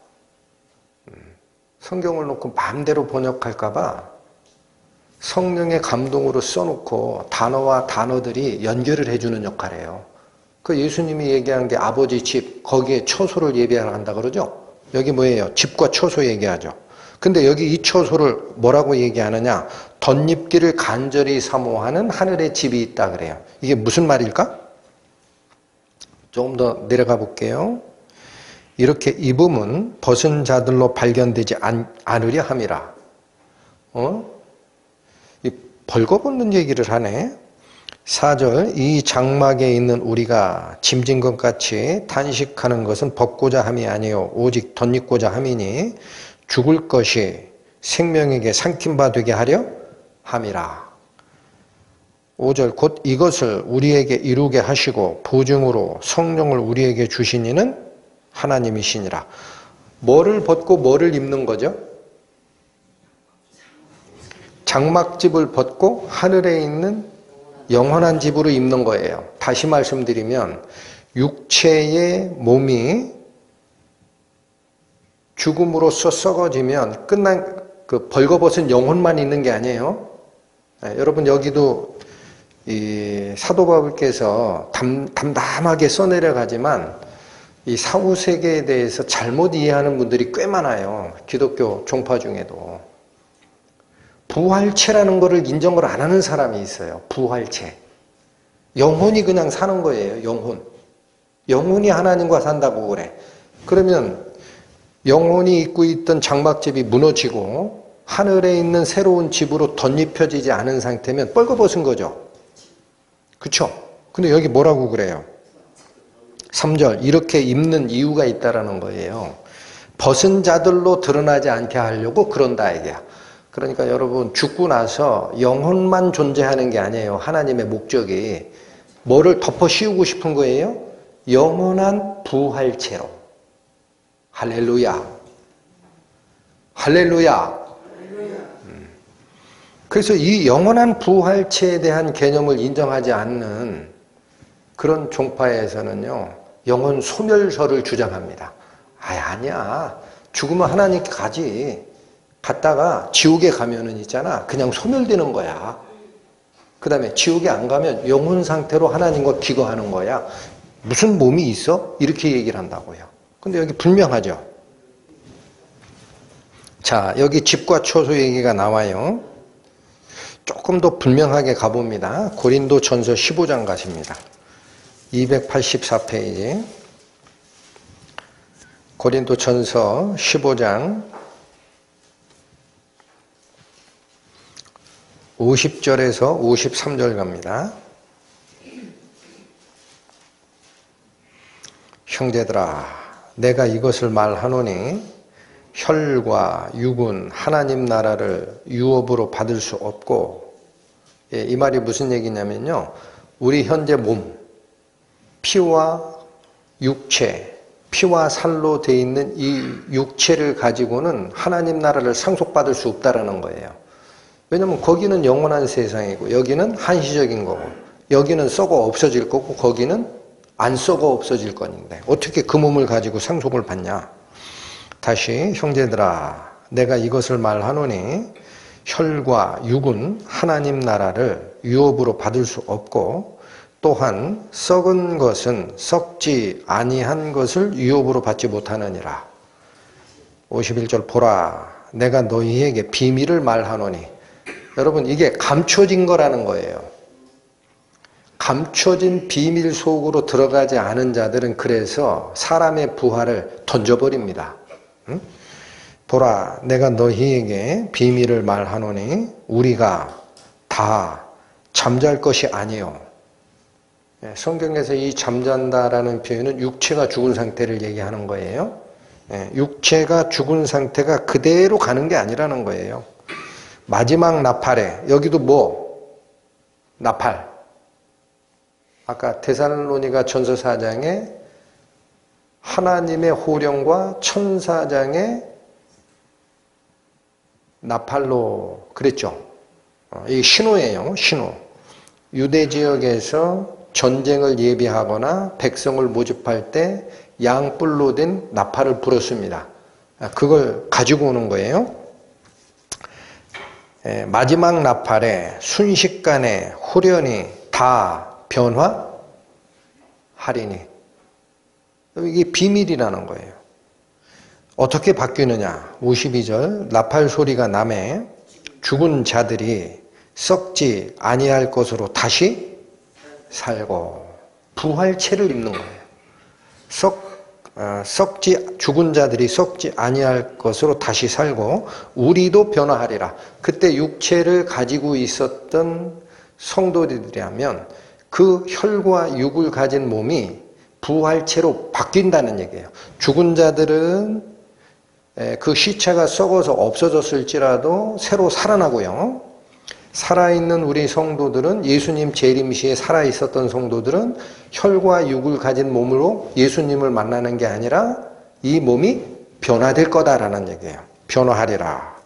성경을 놓고 마음대로 번역할까 봐 성령의 감동으로 써놓고 단어와 단어들이 연결을 해주는 역할이에요. 예수님이 얘기한 게 아버지 집, 거기에 처소를 예비하라 한다 그러죠? 여기 뭐예요? 집과 처소 얘기하죠. 근데 여기 이 처소를 뭐라고 얘기하느냐? 덧입기를 간절히 사모하는 하늘의 집이 있다 그래요. 이게 무슨 말일까? 조금 더 내려가 볼게요. 이렇게 입음은 벗은 자들로 발견되지 않으려 함이라. 벌거벗는 얘기를 하네. 4절, 이 장막에 있는 우리가 짐진 것 같이 탄식하는 것은 벗고자 함이 아니요 오직 덧입고자 함이니 죽을 것이 생명에게 삼킴바 되게 하려 함이라. 5절, 곧 이것을 우리에게 이루게 하시고 보증으로 성령을 우리에게 주신 이는 하나님이시니라. 뭐를 벗고 뭐를 입는 거죠? 장막집을 벗고 하늘에 있는 영원한 집으로 입는 거예요. 다시 말씀드리면 육체의 몸이 죽음으로써 썩어지면 끝난 벌거벗은 영혼만 있는 게 아니에요. 여러분 여기도 이 사도 바울께서 담담하게 써내려가지만 이 사후 세계에 대해서 잘못 이해하는 분들이 꽤 많아요. 기독교 종파 중에도. 부활체라는 것을 인정을 안 하는 사람이 있어요. 부활체. 영혼이 그냥 사는 거예요. 영혼. 영혼이 하나님과 산다고 그래. 그러면 영혼이 입고 있던 장막집이 무너지고 하늘에 있는 새로운 집으로 덧입혀지지 않은 상태면 뻘거벗은 거죠. 그쵸? 근데 여기 뭐라고 그래요? 3절, 이렇게 입는 이유가 있다라는 거예요. 벗은 자들로 드러나지 않게 하려고 그런다 이게야. 그러니까 여러분 죽고 나서 영혼만 존재하는 게 아니에요. 하나님의 목적이. 뭐를 덮어 씌우고 싶은 거예요? 영원한 부활체로. 할렐루야. 할렐루야. 그래서 이 영원한 부활체에 대한 개념을 인정하지 않는 그런 종파에서는요. 영혼 소멸설을 주장합니다. 아니야. 죽으면 하나님께 가지. 갔다가 지옥에 가면은 있잖아. 그냥 소멸되는 거야. 그 다음에 지옥에 안 가면 영혼 상태로 하나님과 기거하는 거야. 무슨 몸이 있어? 이렇게 얘기를 한다고요. 근데 여기 분명하죠. 자, 여기 집과 처소 얘기가 나와요. 조금 더 분명하게 가봅니다. 고린도 전서 15장 가십니다. 284페이지. 고린도 전서 15장 50절에서 53절 갑니다. 형제들아, 내가 이것을 말하노니 혈과 육은 하나님 나라를 유업으로 받을 수 없고, 이 말이 무슨 얘기냐면요, 우리 현재 몸, 피와 육체, 피와 살로 돼 있는 이 육체를 가지고는 하나님 나라를 상속받을 수 없다라는 거예요. 왜냐면 거기는 영원한 세상이고, 여기는 한시적인 거고, 여기는 썩어 없어질 거고, 거기는 안 썩어 없어질 건데 어떻게 그 몸을 가지고 상속을 받냐. 다시 형제들아, 내가 이것을 말하노니 혈과 육은 하나님 나라를 유업으로 받을 수 없고, 또한 썩은 것은 썩지 아니한 것을 유업으로 받지 못하느니라. 51절 보라, 내가 너희에게 비밀을 말하노니. 여러분, 이게 감춰진 거라는 거예요. 감춰진 비밀 속으로 들어가지 않은 자들은 그래서 사람의 부활을 던져버립니다. 응? 보라, 내가 너희에게 비밀을 말하노니 우리가 다 잠잘 것이 아니요. 성경에서 이 잠잔다라는 표현은 육체가 죽은 상태를 얘기하는 거예요. 육체가 죽은 상태가 그대로 가는 게 아니라는 거예요. 마지막 나팔에, 여기도 뭐? 나팔. 아까 데살로니가 전서 4장에 하나님의 호령과 천사장의 나팔로 그랬죠. 이 신호예요. 신호. 유대 지역에서 전쟁을 예비하거나 백성을 모집할 때 양뿔로 된 나팔을 불었습니다. 그걸 가지고 오는 거예요. 마지막 나팔에 순식간에 후련히 다 변화하리니. 이게 비밀이라는 거예요. 어떻게 바뀌느냐. 52절 나팔 소리가 나매 죽은 자들이 썩지 아니할 것으로 다시 살고, 부활체를 입는 거예요. 죽은 자들이 썩지 아니할 것으로 다시 살고 우리도 변화하리라. 그때 육체를 가지고 있었던 성도들이라면 그 혈과 육을 가진 몸이 부활체로 바뀐다는 얘기예요. 죽은 자들은 그 시체가 썩어서 없어졌을지라도 새로 살아나고요. 살아있는 우리 성도들은, 예수님 재림 시에 살아있었던 성도들은 혈과 육을 가진 몸으로 예수님을 만나는 게 아니라 이 몸이 변화될 거다라는 얘기예요. 변화하리라.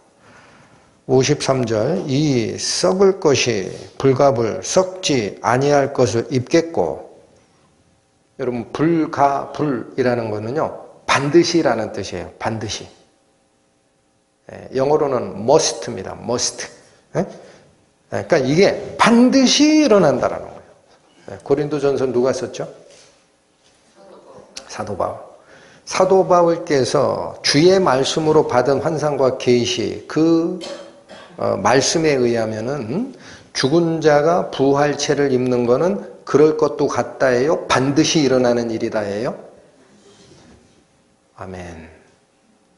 53절 이 썩을 것이 불갑을 썩지 아니할 것을 입겠고. 여러분, 불가불이라는 거는요, 반드시라는 뜻이에요. 반드시. 영어로는 must입니다. must. 그러니까 이게 반드시 일어난다라는 거예요. 고린도전서 누가 썼죠? 사도 바울. 사도 바울께서 주의 말씀으로 받은 환상과 계시, 그 말씀에 의하면은 죽은 자가 부활체를 입는 거는 그럴 것도 같다예요? 반드시 일어나는 일이다예요? 아멘.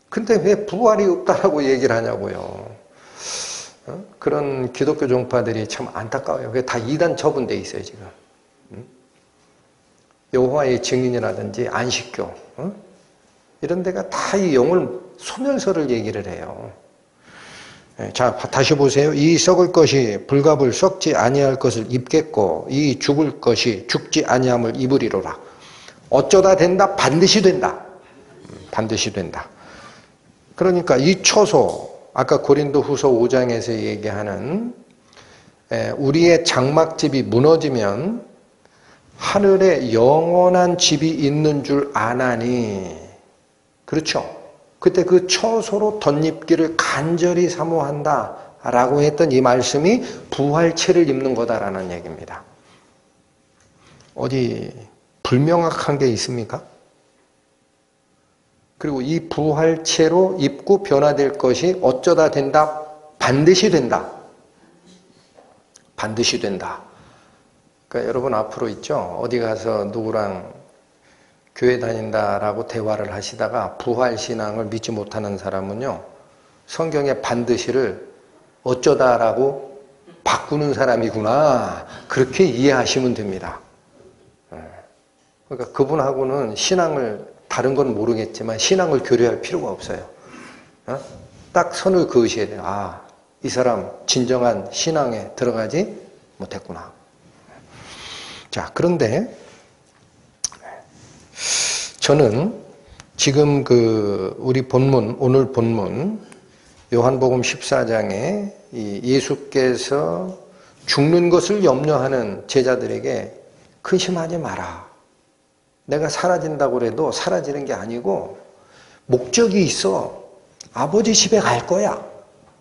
근데 왜 부활이 없다라고 얘기를 하냐고요. 그런 기독교 종파들이 참 안타까워요. 그게 다 이단 처분돼 있어요, 지금. 여호와의 증인이라든지 안식교, 이런 데가 다 이 영을 소멸서를 얘기를 해요. 자, 다시 보세요. 이 썩을 것이 불갑을 썩지 아니할 것을 입겠고 이 죽을 것이 죽지 아니함을 입으리로라. 어쩌다 된다? 반드시 된다. 반드시 된다. 그러니까 이 처소, 아까 고린도 후서 5장에서 얘기하는 우리의 장막집이 무너지면 하늘에 영원한 집이 있는 줄 아나니. 그렇죠? 그때 그 처소로 덧입기를 간절히 사모한다 라고 했던 이 말씀이 부활체를 입는 거다라는 얘기입니다. 어디 불명확한 게 있습니까? 그리고 이 부활체로 입고 변화될 것이 어쩌다 된다? 반드시 된다. 반드시 된다. 그러니까 여러분 앞으로 있죠? 어디 가서 누구랑 교회 다닌다라고 대화를 하시다가 부활신앙을 믿지 못하는 사람은요, 성경의 반드시를 어쩌다라고 바꾸는 사람이구나. 그렇게 이해하시면 됩니다. 그러니까 그분하고는 신앙을, 다른 건 모르겠지만 신앙을 교류할 필요가 없어요. 딱 선을 그으셔야 돼요. 아, 이 사람 진정한 신앙에 들어가지 못했구나. 자, 그런데 저는 지금 우리 본문, 오늘 본문 요한복음 14장에 예수께서 죽는 것을 염려하는 제자들에게 근심하지 마라. 내가 사라진다고 해도 사라지는 게 아니고 목적이 있어. 아버지 집에 갈 거야.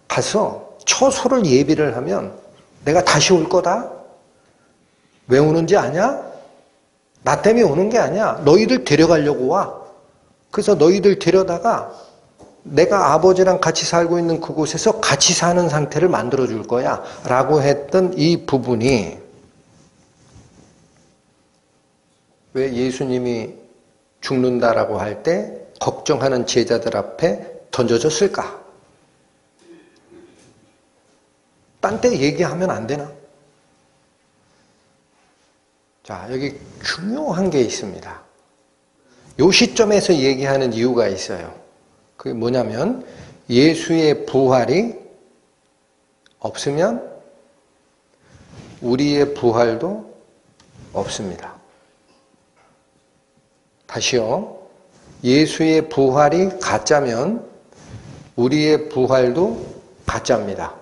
가서 처소를 예비를 하면 내가 다시 올 거다. 왜 오는지 아냐? 나 때문에 오는 게 아니야. 너희들 데려가려고 와. 그래서 너희들 데려다가 내가 아버지랑 같이 살고 있는 그곳에서 같이 사는 상태를 만들어 줄 거야. 라고 했던 이 부분이 왜 예수님이 죽는다라고 할 때 걱정하는 제자들 앞에 던져졌을까? 딴 데 얘기하면 안 되나? 자, 여기 중요한 게 있습니다. 이 시점에서 얘기하는 이유가 있어요. 그게 뭐냐면 예수의 부활이 없으면 우리의 부활도 없습니다. 다시요. 예수의 부활이 가짜면 우리의 부활도 가짜입니다.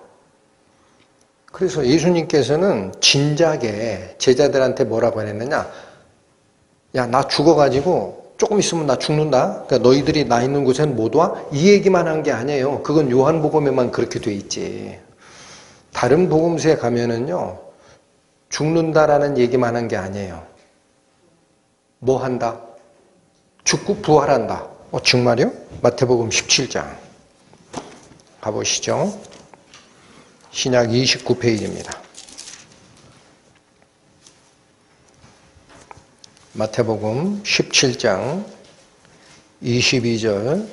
그래서 예수님께서는 진작에 제자들한테 뭐라고 했느냐? 야, 나 죽어가지고 조금 있으면 나 죽는다. 그러니까 너희들이 나 있는 곳에는 못 와? 이 얘기만 한 게 아니에요. 그건 요한복음에만 그렇게 돼 있지. 다른 복음서에 가면은요, 죽는다라는 얘기만 한 게 아니에요. 뭐 한다? 죽고 부활한다. 정말요? 마태복음 17장 가보시죠. 신약 29페이지입니다. 마태복음 17장 22절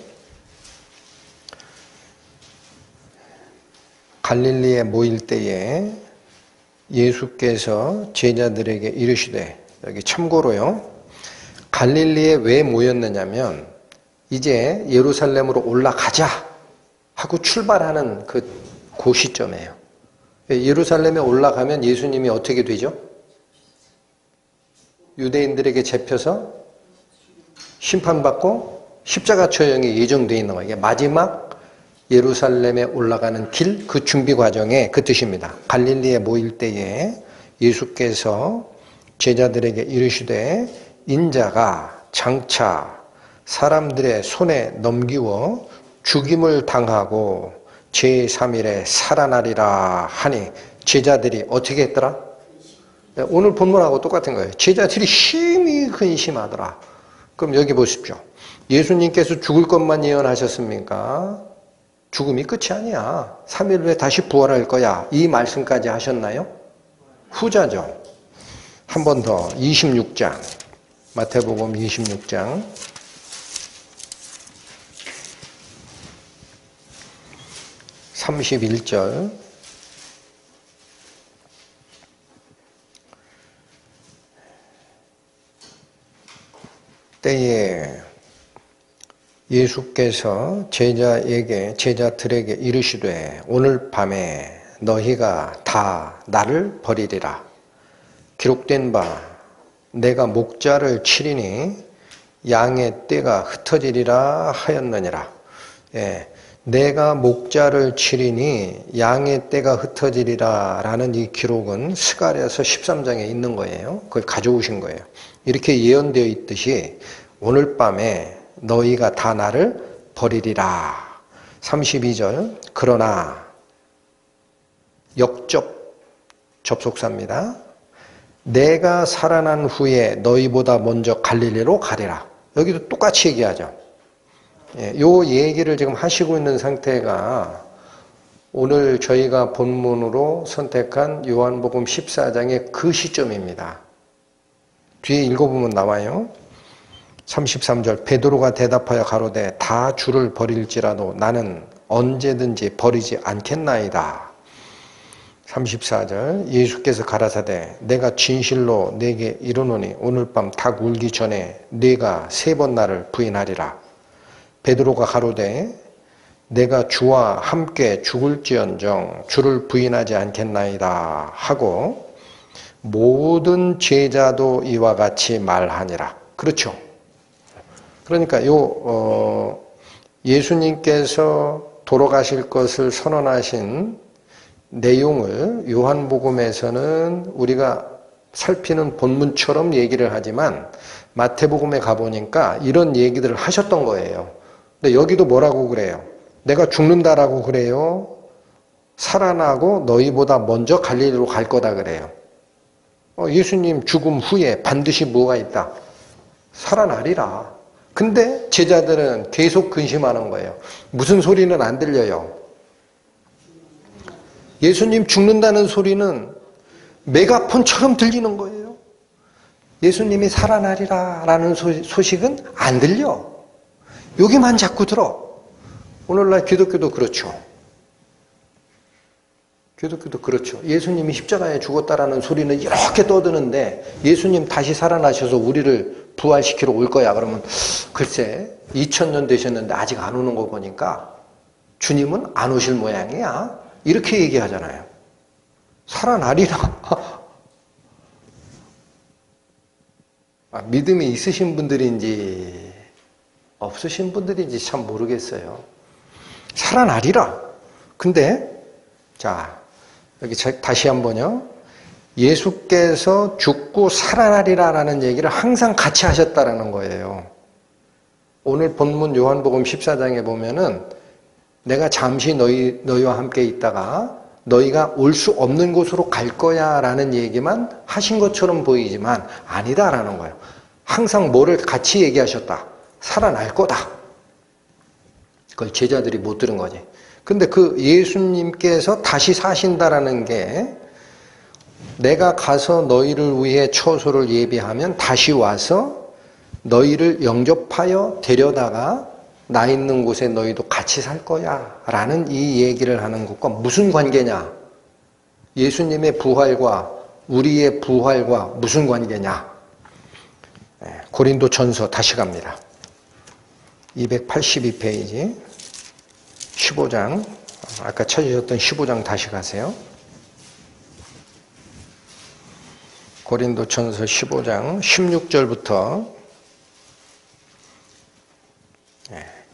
갈릴리에 모일 때에 예수께서 제자들에게 이르시되, 여기 참고로요, 갈릴리에 왜 모였느냐면 이제 예루살렘으로 올라가자 하고 출발하는 그 시점이에요. 예루살렘에 올라가면 예수님이 어떻게 되죠? 유대인들에게 잡혀서 심판받고 십자가 처형이 예정되어 있는 거예요. 이게 마지막 예루살렘에 올라가는 길, 그 준비 과정의 그 뜻입니다. 갈릴리에 모일 때에 예수께서 제자들에게 이르시되 인자가 장차 사람들의 손에 넘기워 죽임을 당하고 제3일에 살아나리라 하니 제자들이 어떻게 했더라? 오늘 본문하고 똑같은 거예요. 제자들이 심히 근심하더라. 그럼 여기 보십시오. 예수님께서 죽을 것만 예언하셨습니까? 죽음이 끝이 아니야. 3일 후에 다시 부활할 거야. 이 말씀까지 하셨나요? 후자죠. 한 번 더 26장 마태복음 26장 31절 때에 예수께서 제자들에게 이르시되 오늘 밤에 너희가 다 나를 버리리라. 기록된 바 내가 목자를 치리니 양의 떼가 흩어지리라 하였느니라. 예, 내가 목자를 치리니 양의 떼가 흩어지리라 라는 이 기록은 스가랴서 13장에 있는 거예요. 그걸 가져오신 거예요. 이렇게 예언되어 있듯이 오늘 밤에 너희가 다 나를 버리리라. 32절 그러나 역접 접속사입니다. 내가 살아난 후에 너희보다 먼저 갈릴리로 가리라. 여기도 똑같이 얘기하죠. 요 얘기를 지금 하시고 있는 상태가 오늘 저희가 본문으로 선택한 요한복음 14장의 그 시점입니다. 뒤에 읽어보면 나와요. 33절 베드로가 대답하여 가로되 다 주를 버릴지라도 나는 언제든지 버리지 않겠나이다. 34절 예수께서 가라사대 내가 진실로 네게 이르노니 오늘 밤 닭 울기 전에 네가 3번 나를 부인하리라. 베드로가 가로되 내가 주와 함께 죽을지언정 주를 부인하지 않겠나이다 하고 모든 제자도 이와 같이 말하니라. 그렇죠. 그러니까 예수님께서 돌아가실 것을 선언하신 내용을 요한복음에서는 우리가 살피는 본문처럼 얘기를 하지만 마태복음에 가보니까 이런 얘기들을 하셨던 거예요. 근데 여기도 뭐라고 그래요? 내가 죽는다라고 그래요? 살아나고 너희보다 먼저 갈릴리로 갈 거다 그래요. 예수님 죽음 후에 반드시 뭐가 있다? 살아나리라. 근데 제자들은 계속 근심하는 거예요. 무슨 소리는 안 들려요? 예수님 죽는다는 소리는 메가폰처럼 들리는 거예요. 예수님이 살아나리라 라는 소식은 안 들려. 여기만 자꾸 들어. 오늘날 기독교도 그렇죠. 기독교도 그렇죠. 예수님이 십자가에 죽었다라는 소리는 이렇게 떠드는데 예수님 다시 살아나셔서 우리를 부활시키러 올 거야. 그러면 글쎄 2000년 되셨는데 아직 안 오는 거 보니까 주님은 안 오실 모양이야. 이렇게 얘기하잖아요. 살아나리라. 믿음이 있으신 분들인지 없으신 분들인지 참 모르겠어요. 살아나리라. 근데 자 여기 다시 한번요. 예수께서 죽고 살아나리라라는 얘기를 항상 같이 하셨다라는 거예요. 오늘 본문 요한복음 14장에 보면은 내가 잠시 너희와 함께 있다가 너희가 올 수 없는 곳으로 갈 거야 라는 얘기만 하신 것처럼 보이지만 아니다라는 거예요. 항상 뭐를 같이 얘기하셨다. 살아날 거다. 그걸 제자들이 못 들은 거지. 근데 그 예수님께서 다시 사신다라는 게 내가 가서 너희를 위해 처소를 예비하면 다시 와서 너희를 영접하여 데려다가 나 있는 곳에 너희도 같이 살 거야 라는 이 얘기를 하는 것과 무슨 관계냐? 예수님의 부활과 우리의 부활과 무슨 관계냐? 고린도전서 다시 갑니다. 282페이지 15장 아까 찾으셨던 15장 다시 가세요. 고린도전서 15장 16절부터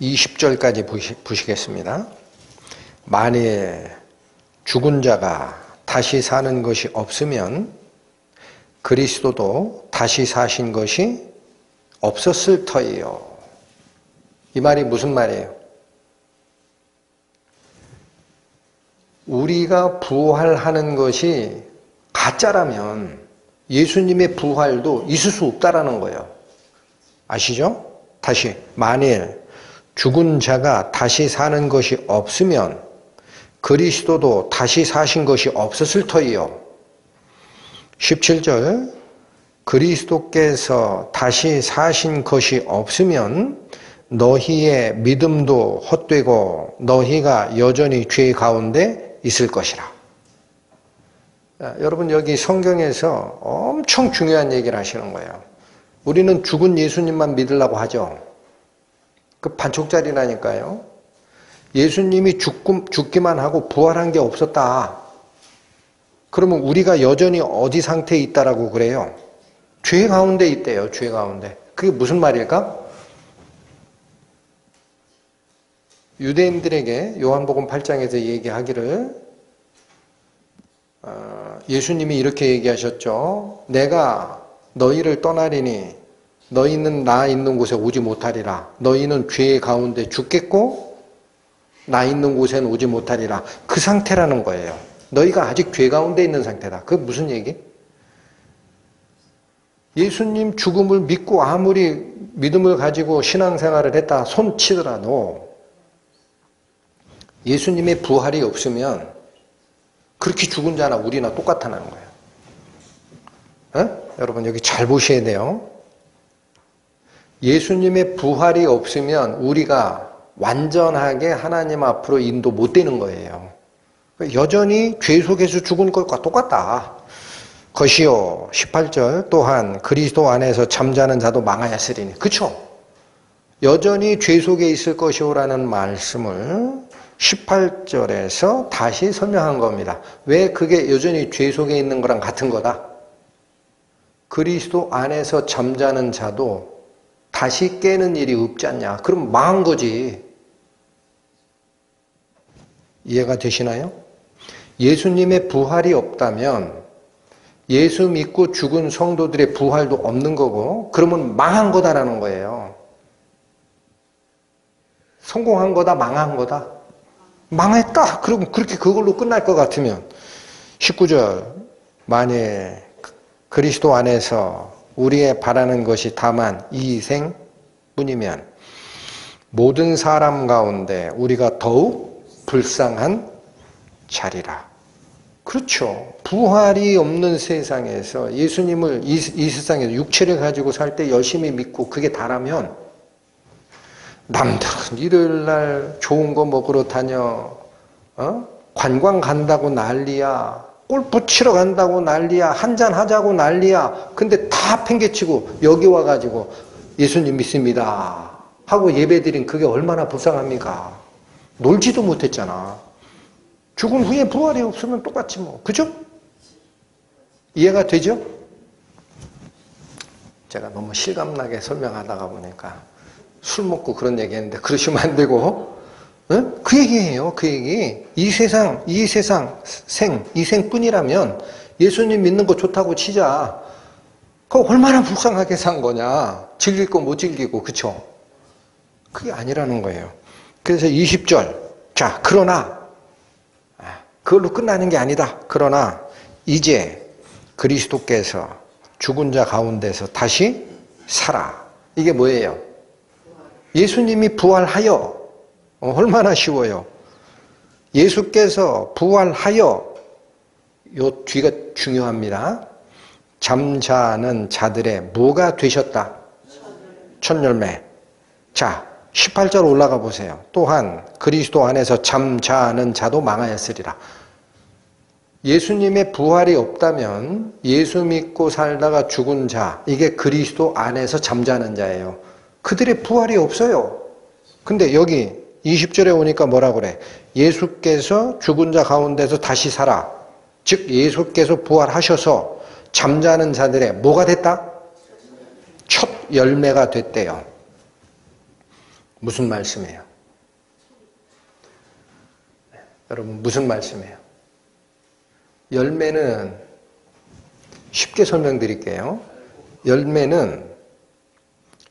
20절까지 보시겠습니다. 만일 죽은 자가 다시 사는 것이 없으면 그리스도도 다시 사신 것이 없었을 터이요. 이 말이 무슨 말이에요? 우리가 부활하는 것이 가짜라면 예수님의 부활도 있을 수 없다라는 거예요. 아시죠? 다시 만일 죽은 자가 다시 사는 것이 없으면 그리스도도 다시 사신 것이 없었을 터이요. 17절 그리스도께서 다시 사신 것이 없으면 너희의 믿음도 헛되고 너희가 여전히 죄 가운데 있을 것이라. 여러분 여기 성경에서 엄청 중요한 얘기를 하시는 거예요. 우리는 죽은 예수님만 믿으려고 하죠. 그 반쪽짜리라니까요. 예수님이 죽기만 하고 부활한 게 없었다. 그러면 우리가 여전히 어디 상태에 있다라고 그래요? 죄 가운데 있대요. 죄 가운데. 그게 무슨 말일까? 유대인들에게 요한복음 8장에서 얘기하기를 예수님이 이렇게 얘기하셨죠. 내가 너희를 떠나리니 너희는 나 있는 곳에 오지 못하리라. 너희는 죄 가운데 죽겠고 나 있는 곳에는 오지 못하리라. 그 상태라는 거예요. 너희가 아직 죄 가운데 있는 상태다. 그게 무슨 얘기? 예수님 죽음을 믿고 아무리 믿음을 가지고 신앙생활을 했다 손치더라도 예수님의 부활이 없으면 그렇게 죽은 자나 우리나 똑같다는 거예요. 여러분 여기 잘 보셔야 돼요. 예수님의 부활이 없으면 우리가 완전하게 하나님 앞으로 인도 못 되는 거예요. 여전히 죄 속에서 죽은 것과 똑같다. 것이요 18절 또한 그리스도 안에서 잠자는 자도 망하였으리니. 그쵸? 여전히 죄 속에 있을 것이오라는 말씀을 18절에서 다시 설명한 겁니다. 왜 그게 여전히 죄 속에 있는 거랑 같은 거다? 그리스도 안에서 잠자는 자도 다시 깨는 일이 없지 않냐. 그럼 망한 거지. 이해가 되시나요? 예수님의 부활이 없다면 예수 믿고 죽은 성도들의 부활도 없는 거고 그러면 망한 거다라는 거예요. 성공한 거다 망한 거다? 망했다. 그럼 그렇게 그걸로 끝날 것 같으면 19절 만일 그리스도 안에서 우리의 바라는 것이 다만 이 생뿐이면 모든 사람 가운데 우리가 더욱 불쌍한 자리라. 그렇죠. 부활이 없는 세상에서 예수님을 이 세상에서 육체를 가지고 살 때 열심히 믿고 그게 다라면 남들은 일요일날 좋은 거 먹으러 다녀, 관광 간다고 난리야, 골프 치러 간다고 난리야, 한잔 하자고 난리야. 근데 다 팽개치고 여기 와가지고 예수님 믿습니다 하고 예배드린 그게 얼마나 불쌍합니까? 놀지도 못했잖아. 죽은 후에 부활이 없으면 똑같지 뭐. 그죠? 이해가 되죠? 제가 너무 실감나게 설명하다가 보니까 술 먹고 그런 얘기 했는데 그러시면 안 되고, 그 얘기예요. 그 얘기. 이 생뿐이라면 예수님 믿는 거 좋다고 치자. 그거 얼마나 불쌍하게 산 거냐. 즐길 거 못 즐기고. 그쵸? 그게 아니라는 거예요. 그래서 20절. 자, 그러나 그걸로 끝나는 게 아니다. 그러나 이제 그리스도께서 죽은 자 가운데서 다시 살아. 이게 뭐예요? 예수님이 부활하여. 얼마나 쉬워요. 예수께서 부활하여. 요 뒤가 중요합니다. 잠자는 자들의 뭐가 되셨다? 첫 열매. 자, 18절 올라가 보세요. 또한 그리스도 안에서 잠자는 자도 망하였으리라. 예수님의 부활이 없다면 예수 믿고 살다가 죽은 자, 이게 그리스도 안에서 잠자는 자예요. 그들의 부활이 없어요. 근데 여기 20절에 오니까 뭐라 그래? 예수께서 죽은 자 가운데서 다시 살아. 즉 예수께서 부활하셔서 잠자는 자들의 뭐가 됐다? 첫 열매가 됐대요. 무슨 말씀이에요? 여러분 무슨 말씀이에요? 열매는 쉽게 설명드릴게요.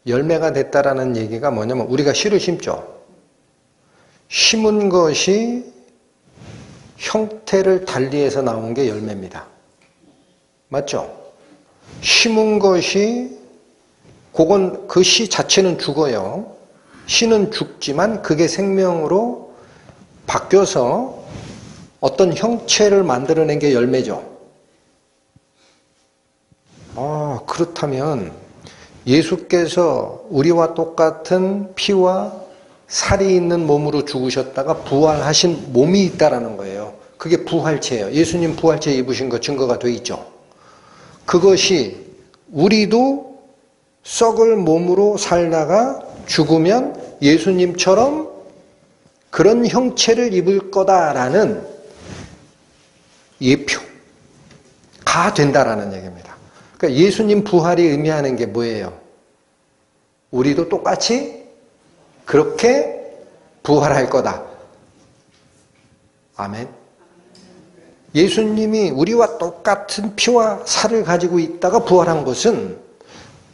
열매가 됐다라는 얘기가 뭐냐면 우리가 씨를 심죠. 심은 것이 형태를 달리해서 나온 게 열매입니다. 맞죠? 심은 것이 그건 그 씨 자체는 죽어요. 씨는 죽지만 그게 생명으로 바뀌어서 어떤 형체를 만들어낸 게 열매죠. 그렇다면 예수께서 우리와 똑같은 피와 살이 있는 몸으로 죽으셨다가 부활하신 몸이 있다라는 거예요. 그게 부활체예요. 예수님 부활체 입으신 거 증거가 돼 있죠. 그것이 우리도 썩을 몸으로 살다가 죽으면 예수님처럼 그런 형체를 입을 거다라는 예표가 된다라는 얘기입니다. 그러니까 예수님 부활이 의미하는 게 뭐예요? 우리도 똑같이 그렇게 부활할 거다. 아멘. 예수님이 우리와 똑같은 피와 살을 가지고 있다가 부활한 것은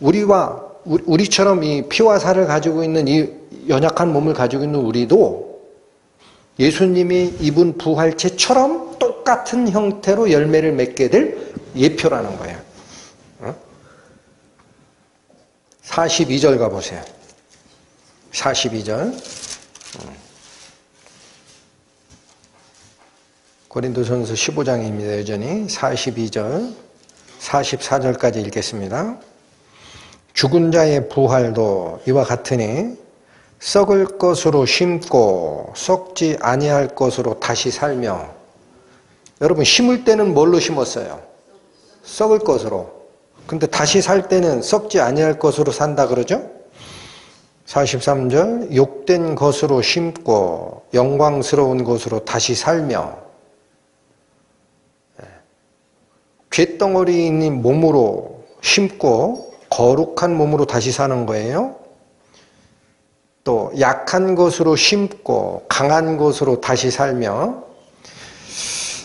우리처럼 이 피와 살을 가지고 있는 이 연약한 몸을 가지고 있는 우리도 예수님이 입은 부활체처럼 똑같은 형태로 열매를 맺게 될 예표라는 거예요. 42절 가보세요. 42절. 고린도전서 15장입니다. 여전히 42절, 44절까지 읽겠습니다. 죽은 자의 부활도 이와 같으니 썩을 것으로 심고 썩지 아니할 것으로 다시 살며. 여러분, 심을 때는 뭘로 심었어요? 썩을 것으로. 근데 다시 살 때는 썩지 아니할 것으로 산다 그러죠? 43절, 욕된 것으로 심고 영광스러운 것으로 다시 살며. 쇳덩어리인 몸으로 심고 거룩한 몸으로 다시 사는 거예요. 또 약한 것으로 심고 강한 것으로 다시 살며.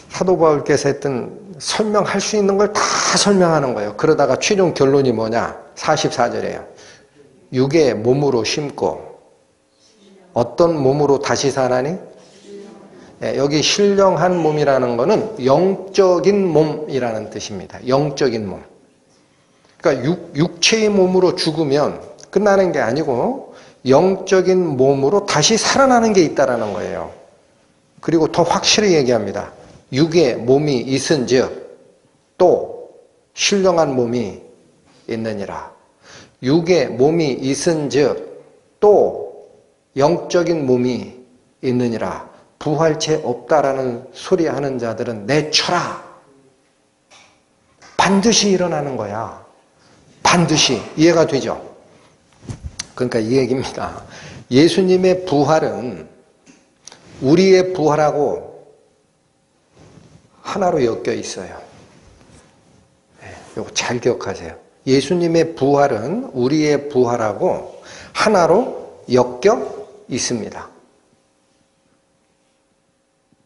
사도 바울께서 했던 설명할 수 있는 걸 다 설명하는 거예요. 그러다가 최종 결론이 뭐냐? 44절이에요. 육의 몸으로 심고 어떤 몸으로 다시 사나니? 여기 신령한 몸이라는 거는 영적인 몸이라는 뜻입니다. 영적인 몸. 그러니까 육체의 몸으로 죽으면 끝나는 게 아니고 영적인 몸으로 다시 살아나는 게 있다라는 거예요. 그리고 더 확실히 얘기합니다. 육의 몸이 있은즉 또 신령한 몸이 있느니라. 육의 몸이 있은즉 또 영적인 몸이 있느니라. 부활체 없다라는 소리 하는 자들은 내쳐라. 반드시 일어나는 거야. 반드시. 이해가 되죠? 그러니까 이 얘기입니다. 예수님의 부활은 우리의 부활하고 하나로 엮여 있어요. 이거 잘 기억하세요. 예수님의 부활은 우리의 부활하고 하나로 엮여 있습니다.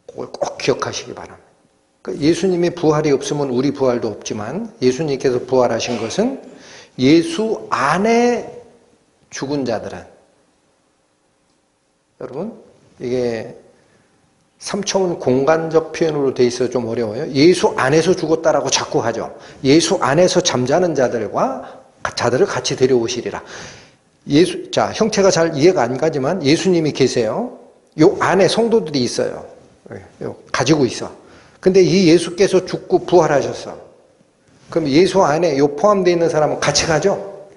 그걸 꼭 기억하시기 바랍니다. 예수님의 부활이 없으면 우리 부활도 없지만 예수님께서 부활하신 것은 예수 안에 죽은 자들은, 여러분 이게 3차원 공간적 표현으로 돼 있어서 좀 어려워요. 예수 안에서 죽었다라고 자꾸 하죠. 예수 안에서 잠자는 자들을 같이 데려오시리라. 자, 형태가 잘 이해가 안 가지만 예수님이 계세요. 요 안에 성도들이 있어요. 가지고 있어. 근데 이 예수께서 죽고 부활하셨어. 그럼 예수 안에 요 포함되어 있는 사람은 같이 가죠?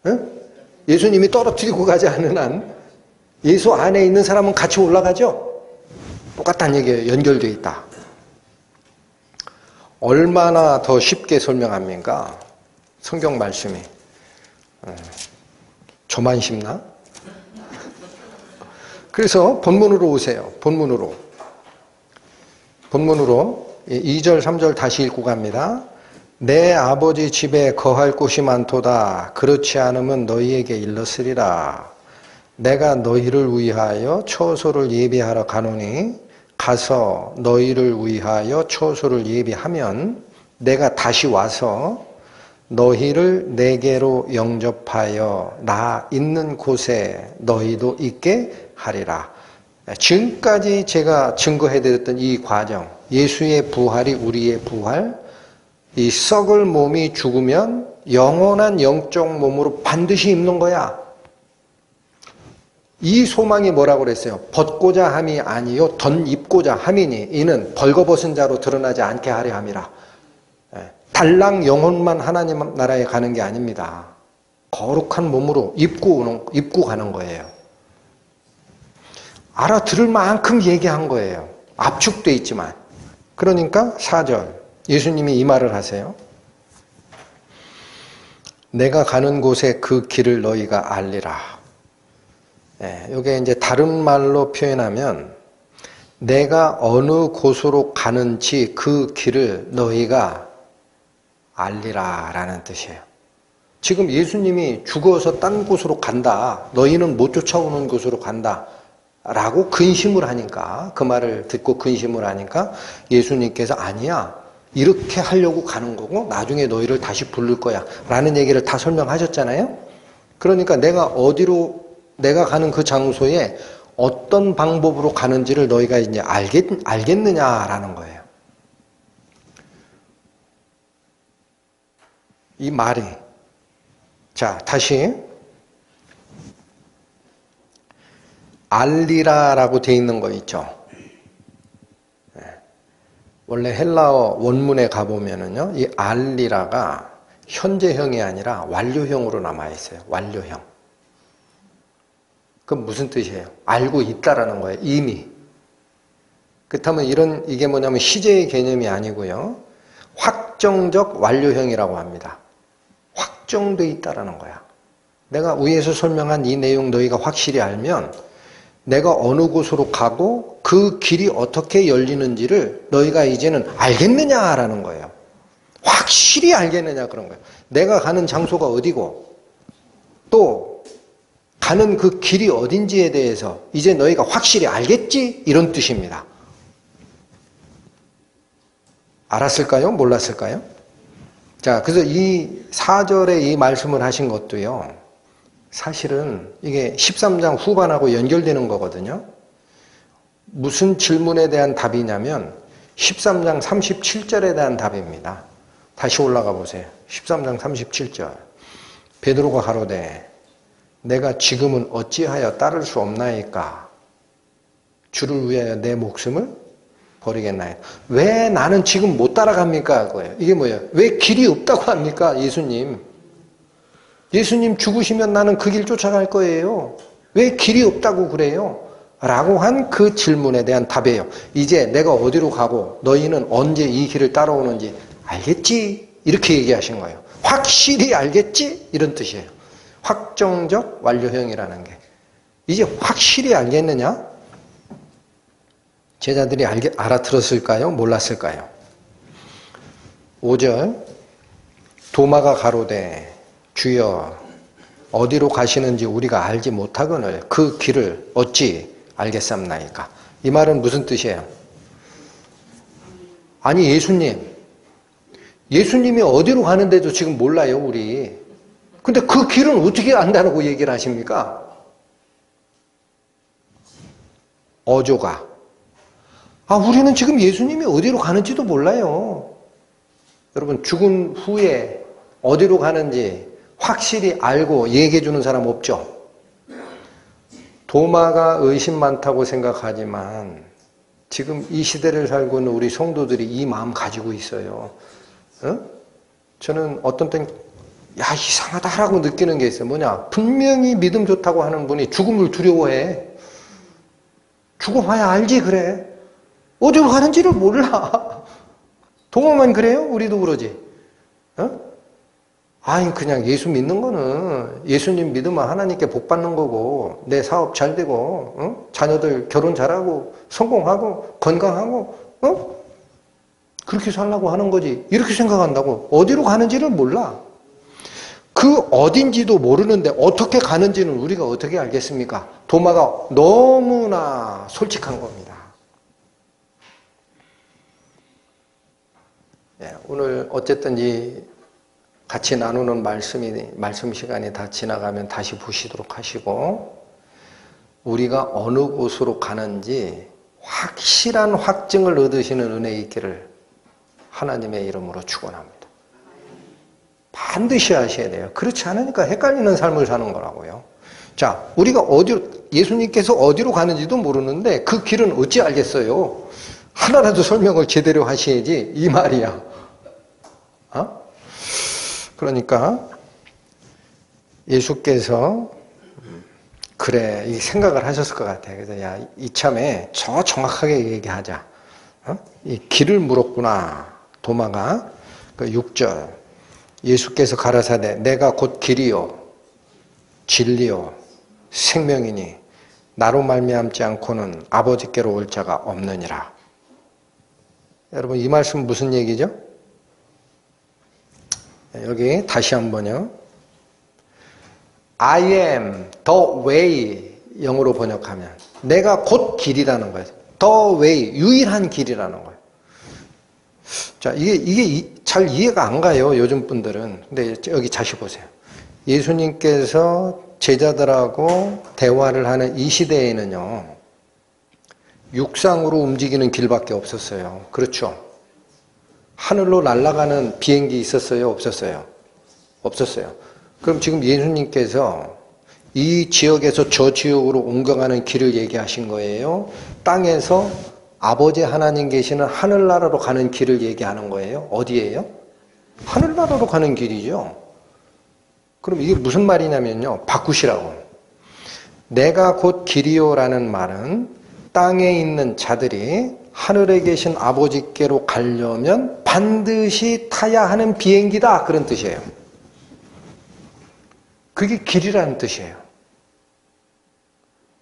응? 예수님이 떨어뜨리고 가지 않는 한 예수 안에 있는 사람은 같이 올라가죠? 똑같다는 얘기예요. 연결되어 있다. 얼마나 더 쉽게 설명합니까? 성경 말씀이. 저만 쉽나? 그래서 본문으로 오세요. 본문으로 2절 3절 다시 읽고 갑니다. 내 아버지 집에 거할 곳이 많도다. 그렇지 않으면 너희에게 일렀으리라. 내가 너희를 위하여 처소를 예비하러 가노니 가서 너희를 위하여 처소를 예비하면 내가 다시 와서 너희를 내게로 영접하여 나 있는 곳에 너희도 있게 하리라. 지금까지 제가 증거해드렸던 이 과정, 예수의 부활이 우리의 부활, 이 썩을 몸이 죽으면 영원한 영적 몸으로 반드시 입는 거야. 이 소망이 뭐라고 그랬어요? 벗고자 함이 아니요 덧입고자 함이니 이는 벌거벗은 자로 드러나지 않게 하려 함이라. 달랑 영혼만 하나님 나라에 가는 게 아닙니다. 거룩한 몸으로 입고 가는 거예요. 알아들을 만큼 얘기한 거예요. 압축돼 있지만. 그러니까 4절 예수님이 이 말을 하세요. 내가 가는 곳에 그 길을 너희가 알리라. 이게 이제 다른 말로 표현하면 내가 어느 곳으로 가는지 그 길을 너희가 알리라 라는 뜻이에요. 지금 예수님이 죽어서 딴 곳으로 간다. 너희는 못 쫓아오는 곳으로 간다. 라고 근심을 하니까, 그 말을 듣고 근심을 하니까 예수님께서 아니야. 이렇게 하려고 가는 거고 나중에 너희를 다시 부를 거야. 라는 얘기를 다 설명하셨잖아요. 그러니까 내가 가는 그 장소에 어떤 방법으로 가는지를 너희가 이제 알겠느냐라는 거예요. 이 말이. 자, 다시. 알리라라고 돼 있는 거 있죠. 원래 헬라어 원문에 가보면은요, 이 알리라가 현재형이 아니라 완료형으로 남아있어요. 완료형. 그럼 무슨 뜻이에요? 알고 있다라는 거예요. 이미. 그렇다면 이게 뭐냐면 시제의 개념이 아니고요. 확정적 완료형이라고 합니다. 확정돼 있다라는 거야. 내가 위에서 설명한 이 내용 너희가 확실히 알면 내가 어느 곳으로 가고 그 길이 어떻게 열리는지를 너희가 이제는 알겠느냐라는 거예요. 확실히 알겠느냐 그런 거예요. 내가 가는 장소가 어디고 또 가는 그 길이 어딘지에 대해서 이제 너희가 확실히 알겠지? 이런 뜻입니다. 알았을까요? 몰랐을까요? 자, 그래서 이 4절에 이 말씀을 하신 것도요. 사실은 이게 13장 후반하고 연결되는 거거든요. 무슨 질문에 대한 답이냐면 13장 37절에 대한 답입니다. 다시 올라가 보세요. 13장 37절. 베드로가 가로되 내가 지금은 어찌하여 따를 수 없나이까? 주를 위하여 내 목숨을 버리겠나이까? 왜 나는 지금 못 따라갑니까? 그거예요. 이게 뭐예요? 왜 길이 없다고 합니까? 예수님. 예수님 죽으시면 나는 그 길 쫓아갈 거예요. 왜 길이 없다고 그래요? 라고 한 그 질문에 대한 답이에요. 이제 내가 어디로 가고 너희는 언제 이 길을 따라오는지 알겠지? 이렇게 얘기하신 거예요. 확실히 알겠지? 이런 뜻이에요. 확정적 완료형이라는 게. 이제 확실히 알겠느냐? 제자들이 알아들었을까요? 몰랐을까요? 5절 도마가 가로되 주여 어디로 가시는지 우리가 알지 못하거늘 그 길을 어찌 알겠삼나이까? 이 말은 무슨 뜻이에요? 아니 예수님이 어디로 가는데도 지금 몰라요 우리. 근데 그 길은 어떻게 안다고 얘기를 하십니까? 어조가 우리는 지금 예수님이 어디로 가는지도 몰라요. 여러분 죽은 후에 어디로 가는지 확실히 알고 얘기해 주는 사람 없죠? 도마가 의심 많다고 생각하지만 지금 이 시대를 살고 있는 우리 성도들이 이 마음 가지고 있어요. 저는 어떤 땐 이상하다라고 느끼는 게 있어요. 뭐냐? 분명히 믿음 좋다고 하는 분이 죽음을 두려워해. 죽어봐야 알지 그래. 어디로 가는지를 몰라. 도마만 그래요? 우리도 그러지. 그냥 예수 믿는 거는 예수님 믿으면 하나님께 복 받는 거고 내 사업 잘 되고 자녀들 결혼 잘하고 성공하고 건강하고 그렇게 살라고 하는 거지. 이렇게 생각한다고. 어디로 가는지를 몰라. 그 어딘지도 모르는데 어떻게 가는지는 우리가 어떻게 알겠습니까? 도마가 너무나 솔직한 겁니다. 오늘 어쨌든 같이 나누는 말씀 시간이 다 지나가면 다시 보시도록 하시고 우리가 어느 곳으로 가는지 확실한 확증을 얻으시는 은혜 있기를 하나님의 이름으로 축원합니다. 반드시 하셔야 돼요. 그렇지 않으니까 헷갈리는 삶을 사는 거라고요. 자, 우리가 예수님께서 어디로 가는지도 모르는데 그 길은 어찌 알겠어요? 하나라도 설명을 제대로 하셔야지 이 말이야. 그러니까 예수께서 그래 이 생각을 하셨을 것 같아. 그래서 이참에 정확하게 얘기하자. 이 길을 물었구나. 도마가 그 6절 예수께서 가라사대 내가 곧 길이요 진리요 생명이니 나로 말미암지 않고는 아버지께로 올 자가 없느니라. 여러분 이 말씀 무슨 얘기죠? 여기 다시 한번요. I am the way 영어로 번역하면 내가 곧 길이라는 거예요. The way 유일한 길이라는 거예요. 자, 이게 잘 이해가 안 가요. 요즘 분들은. 근데 여기 다시 보세요. 예수님께서 제자들하고 대화를 하는 이 시대에는요, 육상으로 움직이는 길밖에 없었어요. 그렇죠? 하늘로 날아가는 비행기 있었어요? 없었어요? 없었어요. 그럼 지금 예수님께서 이 지역에서 저 지역으로 옮겨가는 길을 얘기하신 거예요? 땅에서 아버지 하나님 계시는 하늘나라로 가는 길을 얘기하는 거예요? 어디예요? 하늘나라로 가는 길이죠. 그럼 이게 무슨 말이냐면요, 바꾸시라고. 내가 곧 길이요라는 말은 땅에 있는 자들이 하늘에 계신 아버지께로 가려면 반드시 타야 하는 비행기다, 그런 뜻이에요. 그게 길이라는 뜻이에요.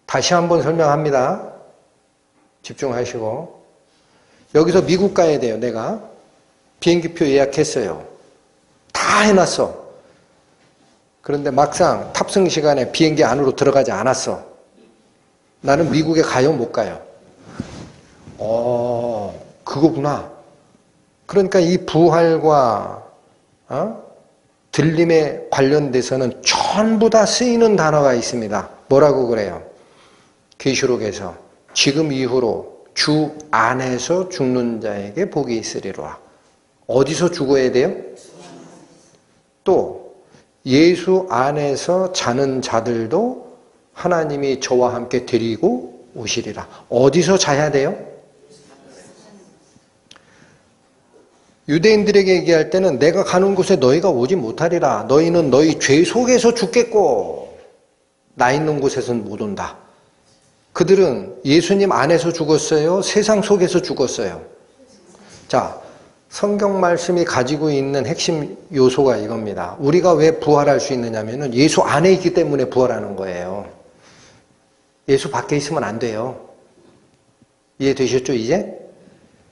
다시 한번 설명합니다. 집중하시고. 여기서 미국 가야 돼요. 내가 비행기표 예약했어요. 다 해놨어. 그런데 막상 탑승 시간에 비행기 안으로 들어가지 않았어. 나는 미국에 가요, 못 가요? 그거구나. 그러니까 이 부활과 들림에 관련돼서는 전부 다 쓰이는 단어가 있습니다. 뭐라고 그래요? 계시록에서 지금 이후로 주 안에서 죽는 자에게 복이 있으리라. 어디서 죽어야 돼요? 또 예수 안에서 자는 자들도 하나님이 저와 함께 데리고 오시리라. 어디서 자야 돼요? 유대인들에게 얘기할 때는 내가 가는 곳에 너희가 오지 못하리라. 너희는 너희 죄 속에서 죽겠고 나 있는 곳에서는 못 온다. 그들은 예수님 안에서 죽었어요? 세상 속에서 죽었어요? 자, 성경 말씀이 가지고 있는 핵심 요소가 이겁니다. 우리가 왜 부활할 수 있느냐면 예수 안에 있기 때문에 부활하는 거예요. 예수 밖에 있으면 안 돼요. 이해되셨죠, 이제?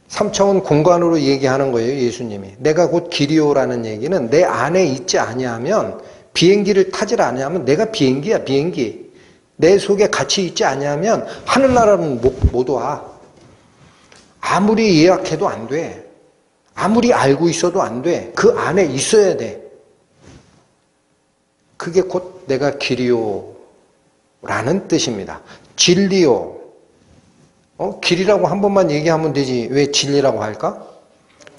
3차원 공간으로 얘기하는 거예요, 예수님이. 내가 곧 길이요라는 얘기는 내 안에 있지 아니하면, 비행기를 타질 아니하면 내가 비행기야, 비행기. 내 속에 같이 있지 아니하면 하늘나라는 못 와. 아무리 예약해도 안 돼. 아무리 알고 있어도 안 돼. 그 안에 있어야 돼. 그게 곧 내가 길이요라는 뜻입니다. 진리요. 길이라고 한 번만 얘기하면 되지 왜 진리라고 할까?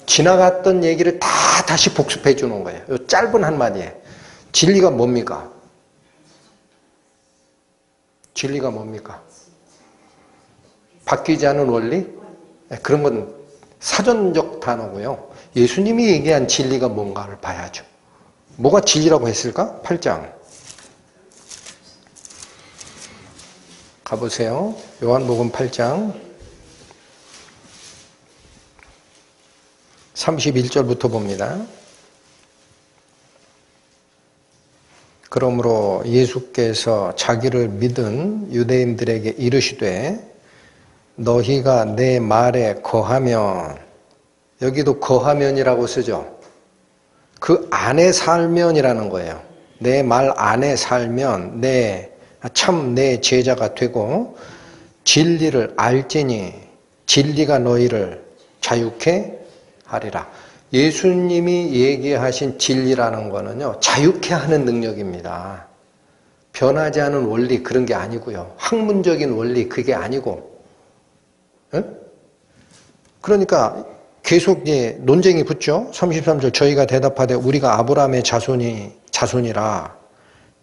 지나갔던 얘기를 다 다시 복습해 주는 거예요. 이 짧은 한마디에. 진리가 뭡니까? 진리가 뭡니까? 바뀌지 않은 원리? 그런 건 사전적 단어고요. 예수님이 얘기한 진리가 뭔가를 봐야죠. 뭐가 진리라고 했을까? 8장. 가보세요. 요한복음 8장 31절부터 봅니다. 그러므로 예수께서 자기를 믿은 유대인들에게 이르시되 너희가 내 말에 거하면, 여기도 거하면이라고 쓰죠. 그 안에 살면이라는 거예요. 내 말 안에 살면 참 내 제자가 되고 진리를 알지니 진리가 너희를 자유케 하리라. 예수님이 얘기하신 진리라는 거는요, 자유케 하는 능력입니다. 변하지 않은 원리 그런 게 아니고요. 학문적인 원리 그게 아니고. 그러니까 계속 논쟁이 붙죠. 33절 저희가 대답하되 우리가 아브라함의 자손이라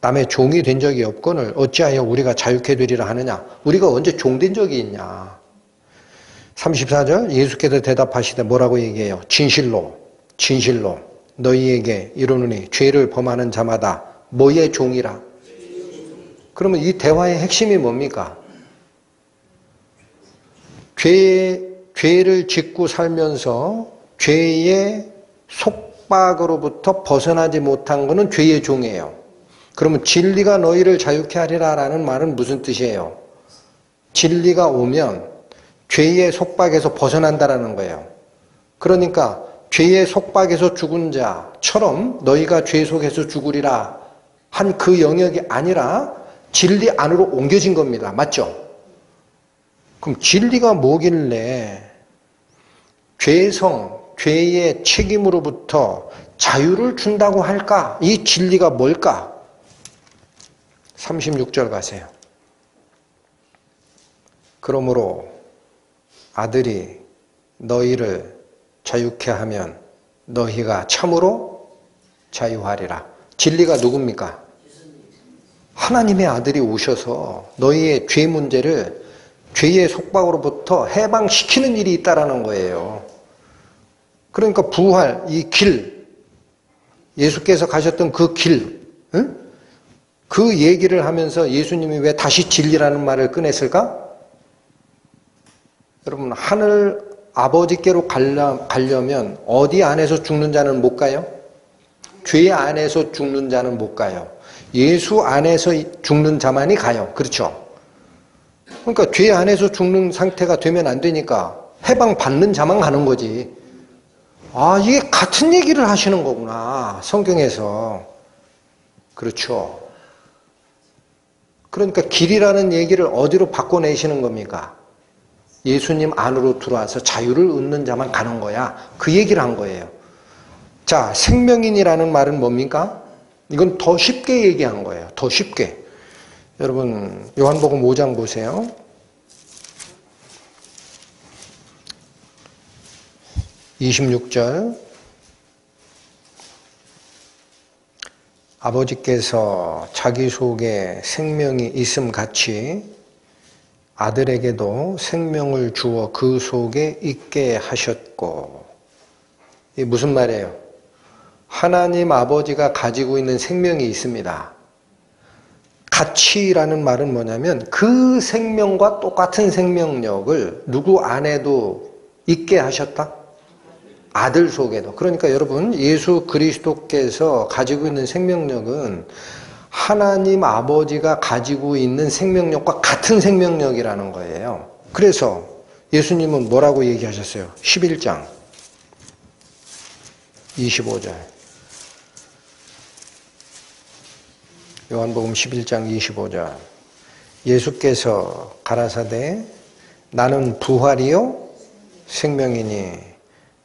남의 종이 된 적이 없거늘 어찌하여 우리가 자유케 되리라 하느냐. 우리가 언제 종된 적이 있냐. 34절 예수께서 대답하시되 뭐라고 얘기해요? 진실로 너희에게 이르노니 죄를 범하는 자마다 뭐의 종이라. 그러면 이 대화의 핵심이 뭡니까? 죄를 짓고 살면서 죄의 속박으로부터 벗어나지 못한 것은 죄의 종이에요. 그러면 진리가 너희를 자유케 하리라라는 말은 무슨 뜻이에요? 진리가 오면 죄의 속박에서 벗어난다라는 거예요. 그러니까 죄의 속박에서 죽은 자처럼 너희가 죄 속에서 죽으리라 한 그 영역이 아니라 진리 안으로 옮겨진 겁니다. 맞죠? 그럼 진리가 뭐길래 죄의 책임으로부터 자유를 준다고 할까? 이 진리가 뭘까? 36절 가세요. 그러므로 아들이 너희를 자유케 하면 너희가 참으로 자유하리라. 진리가 누굽니까? 하나님의 아들이 오셔서 너희의 죄 문제를 죄의 속박으로부터 해방시키는 일이 있다라는 거예요. 그러니까 부활, 이 길, 예수께서 가셨던 그 길, 응? 그 얘기를 하면서 예수님이 왜 다시 진리라는 말을 꺼냈을까? 여러분, 하늘 아버지께로 가려면 어디 안에서 죽는 자는 못 가요? 죄 안에서 죽는 자는 못 가요. 예수 안에서 죽는 자만이 가요. 그렇죠? 그러니까 죄 안에서 죽는 상태가 되면 안 되니까 해방받는 자만 가는 거지. 아, 이게 같은 얘기를 하시는 거구나. 성경에서. 그렇죠. 그러니까 길이라는 얘기를 어디로 바꿔내시는 겁니까? 예수님 안으로 들어와서 자유를 얻는 자만 가는 거야. 그 얘기를 한 거예요. 자, 생명인이라는 말은 뭡니까? 이건 더 쉽게 얘기한 거예요. 더 쉽게. 여러분, 요한복음 5장 보세요. (26절) 아버지께서 자기 속에 생명이 있음 같이 아들에게도 생명을 주어 그 속에 있게 하셨고. 이게 무슨 말이에요? 하나님 아버지가 가지고 있는 생명이 있습니다. 같이라는 말은 뭐냐면 그 생명과 똑같은 생명력을 누구 안에도 있게 하셨다? 아들 속에도. 그러니까 여러분, 예수 그리스도께서 가지고 있는 생명력은 하나님 아버지가 가지고 있는 생명력과 같은 생명력이라는 거예요. 그래서 예수님은 뭐라고 얘기하셨어요? 11장 25절. 요한복음 11장 25절. 예수께서 가라사대 나는 부활이요 생명이니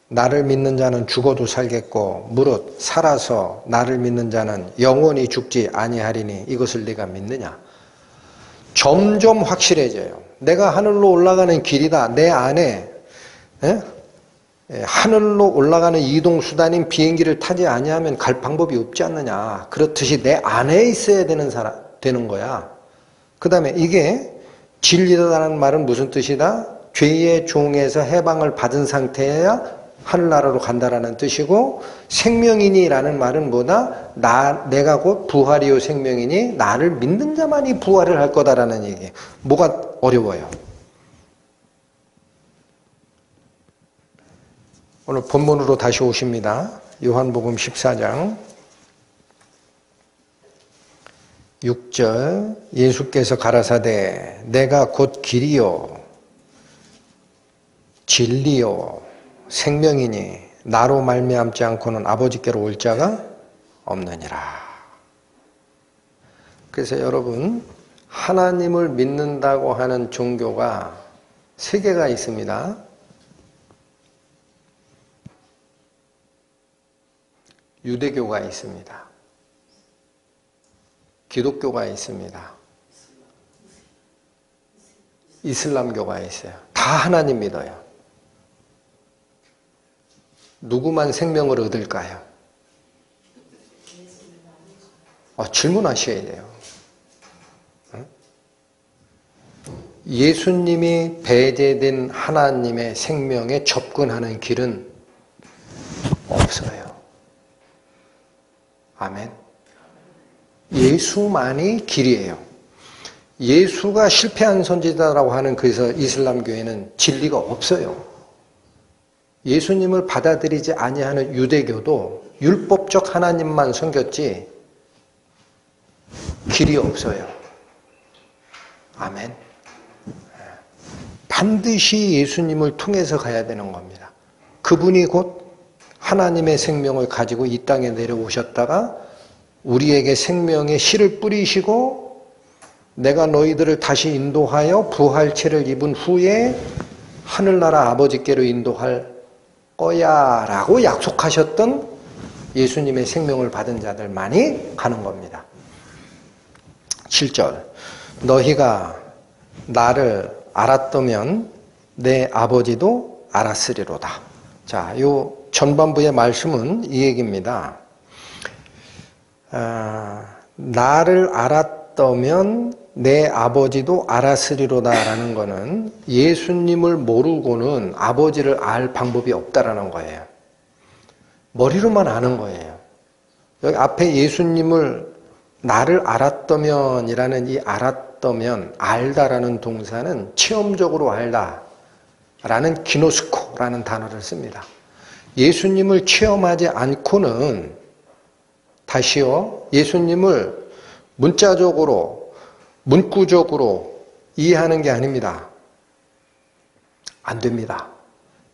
나를 믿는 자는 죽어도 살겠고 무릇 살아서 나를 믿는 자는 영원히 죽지 아니하리니 이것을 네가 믿느냐? 점점 확실해져요. 내가 하늘로 올라가는 길이다. 내 안에 하늘로 올라가는 이동수단인 비행기를 타지 아니하면 갈 방법이 없지 않느냐. 그렇듯이 내 안에 있어야 되는 거야. 그 다음에 이게 진리다라는 말은 무슨 뜻이다? 죄의 종에서 해방을 받은 상태여야 하늘나라로 간다라는 뜻이고, 생명이니라는 말은 뭐다? 내가 곧 부활이요 생명이니 나를 믿는 자만이 부활을 할 거다라는 얘기. 뭐가 어려워요? 오늘 본문으로 다시 오십니다. 요한복음 14장 6절. 예수께서 가라사대 내가 곧 길이요 진리요 생명이니 나로 말미암지 않고는 아버지께로 올 자가 없느니라. 그래서 여러분, 하나님을 믿는다고 하는 종교가 세 개가 있습니다. 유대교가 있습니다. 기독교가 있습니다. 이슬람교가 있어요. 다 하나님 믿어요. 누구만 생명을 얻을까요? 질문하셔야 돼요. 예수님이 배제된 하나님의 생명에 접근하는 길은 없어요. 아멘. 예수만이 길이에요. 예수가 실패한 선지자라고 하는 그래서 이슬람교에는 진리가 없어요. 예수님을 받아들이지 아니하는 유대교도 율법적 하나님만 섬겼지 길이 없어요. 아멘. 반드시 예수님을 통해서 가야 되는 겁니다. 그분이 곧 하나님의 생명을 가지고 이 땅에 내려오셨다가 우리에게 생명의 씨를 뿌리시고 내가 너희들을 다시 인도하여 부활체를 입은 후에 하늘나라 아버지께로 인도할 거야 라고 약속하셨던 예수님의 생명을 받은 자들만이 가는 겁니다. 7절. 너희가 나를 알았다면 내 아버지도 알았으리로다. 자, 요 전반부의 말씀은 이 얘기입니다. 나를 알았다면 내 아버지도 알았으리로다라는 것은 예수님을 모르고는 아버지를 알 방법이 없다라는 거예요. 머리로만 아는 거예요. 여기 앞에 예수님을 나를 알았다면이라는 이 알았다면, 알다라는 동사는 체험적으로 알다라는 기노스코라는 단어를 씁니다. 예수님을 체험하지 않고는, 다시요, 예수님을 문자적으로, 문구적으로 이해하는 게 아닙니다. 안 됩니다.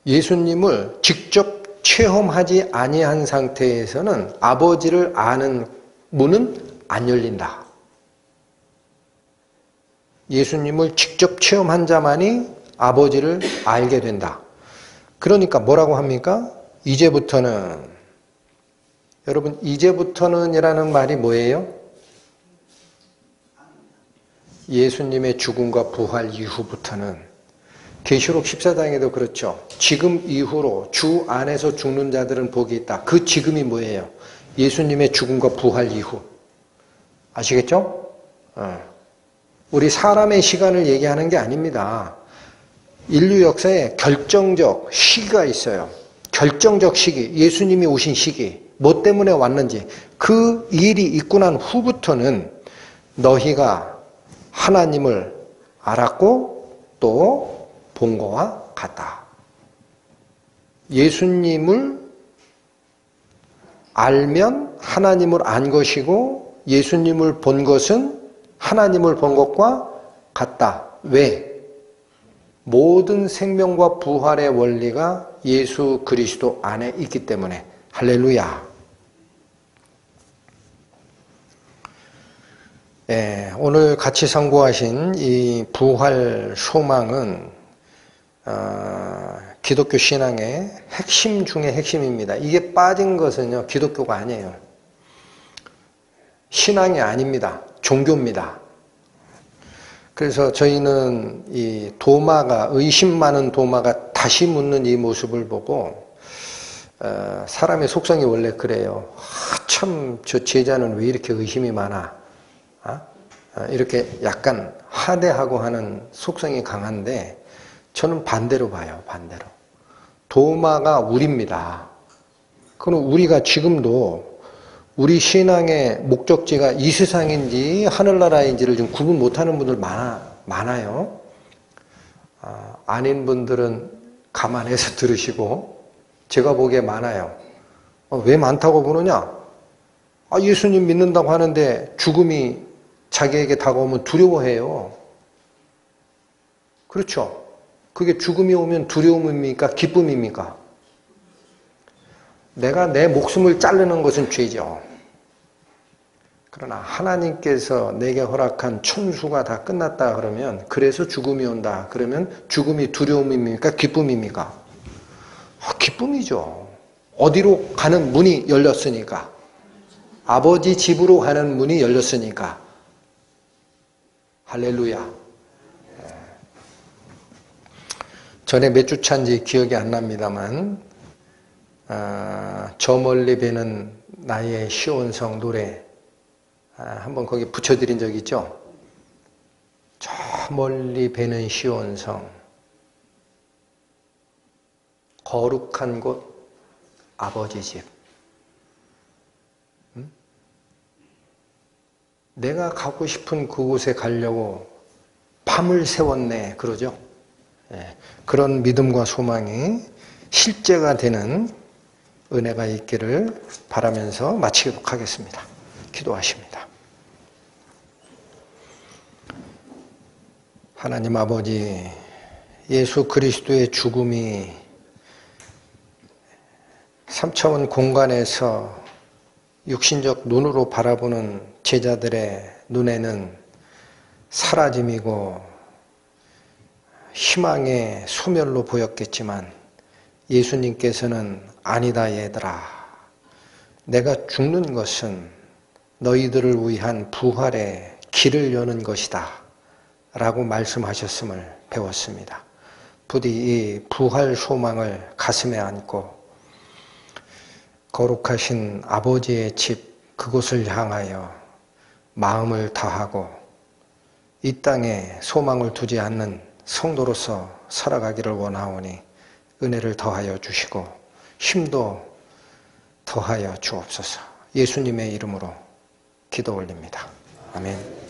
예수님을 직접 체험하지 아니한 상태에서는 아버지를 아는 문은 안 열린다. 예수님을 직접 체험한 자만이 아버지를 알게 된다. 그러니까 뭐라고 합니까? 이제부터는, 여러분, 이제부터는 이라는 말이 뭐예요? 예수님의 죽음과 부활 이후부터는, 계시록 14장에도 그렇죠. 지금 이후로 주 안에서 죽는 자들은 복이 있다. 그 지금이 뭐예요? 예수님의 죽음과 부활 이후. 아시겠죠? 우리 사람의 시간을 얘기하는 게 아닙니다. 인류 역사에 결정적 시기가 있어요. 결정적 시기, 예수님이 오신 시기, 뭐 때문에 왔는지, 그 일이 있고 난 후부터는 너희가 하나님을 알았고 또 본 거와 같다. 예수님을 알면 하나님을 안 것이고 예수님을 본 것은 하나님을 본 것과 같다. 왜? 모든 생명과 부활의 원리가 예수 그리스도 안에 있기 때문에. 할렐루야. 오늘 같이 상고하신 이 부활 소망은 기독교 신앙의 핵심 중의 핵심입니다. 이게 빠진 것은요, 기독교가 아니에요. 신앙이 아닙니다. 종교입니다. 그래서 저희는 이 도마가, 의심 많은 도마가 다시 묻는 이 모습을 보고 사람의 속성이 원래 그래요. 참 저 제자는 왜 이렇게 의심이 많아? 이렇게 약간 하대하고 하는 속성이 강한데 저는 반대로 봐요. 반대로. 도마가 우리입니다. 그럼 우리가 지금도 우리 신앙의 목적지가 이 세상인지 하늘나라인지를 좀 구분 못하는 분들 많아요. 아닌 분들은 감안해서 들으시고, 제가 보기에 많아요. 왜 많다고 보느냐? 예수님 믿는다고 하는데 죽음이 자기에게 다가오면 두려워해요. 그렇죠? 그게 죽음이 오면 두려움입니까? 기쁨입니까? 내가 내 목숨을 자르는 것은 죄죠. 그러나 하나님께서 내게 허락한 천수가 다 끝났다 그러면, 그래서 죽음이 온다 그러면 죽음이 두려움입니까? 기쁨입니까? 기쁨이죠. 어디로 가는 문이 열렸으니까. 아버지 집으로 가는 문이 열렸으니까. 할렐루야. 전에 몇 주 차인지 기억이 안 납니다만, 저 멀리 배는 나의 시온성 노래 한번 거기 붙여드린 적 있죠? 저 멀리 배는 시온성, 거룩한 곳 아버지 집. 내가 가고 싶은 그곳에 가려고 밤을 새웠네, 그러죠? 그런 믿음과 소망이 실제가 되는 은혜가 있기를 바라면서 마치도록 하겠습니다. 기도하십니다. 하나님 아버지, 예수 그리스도의 죽음이 3차원 공간에서 육신적 눈으로 바라보는 제자들의 눈에는 사라짐이고 희망의 소멸로 보였겠지만, 예수님께서는 아니다 얘들아, 내가 죽는 것은 너희들을 위한 부활의 길을 여는 것이다 라고 말씀하셨음을 배웠습니다. 부디 이 부활 소망을 가슴에 안고 거룩하신 아버지의 집 그곳을 향하여 마음을 다하고 이 땅에 소망을 두지 않는 성도로서 살아가기를 원하오니 은혜를 더하여 주시고 힘도 더하여 주옵소서. 예수님의 이름으로 기도 올립니다. 아멘.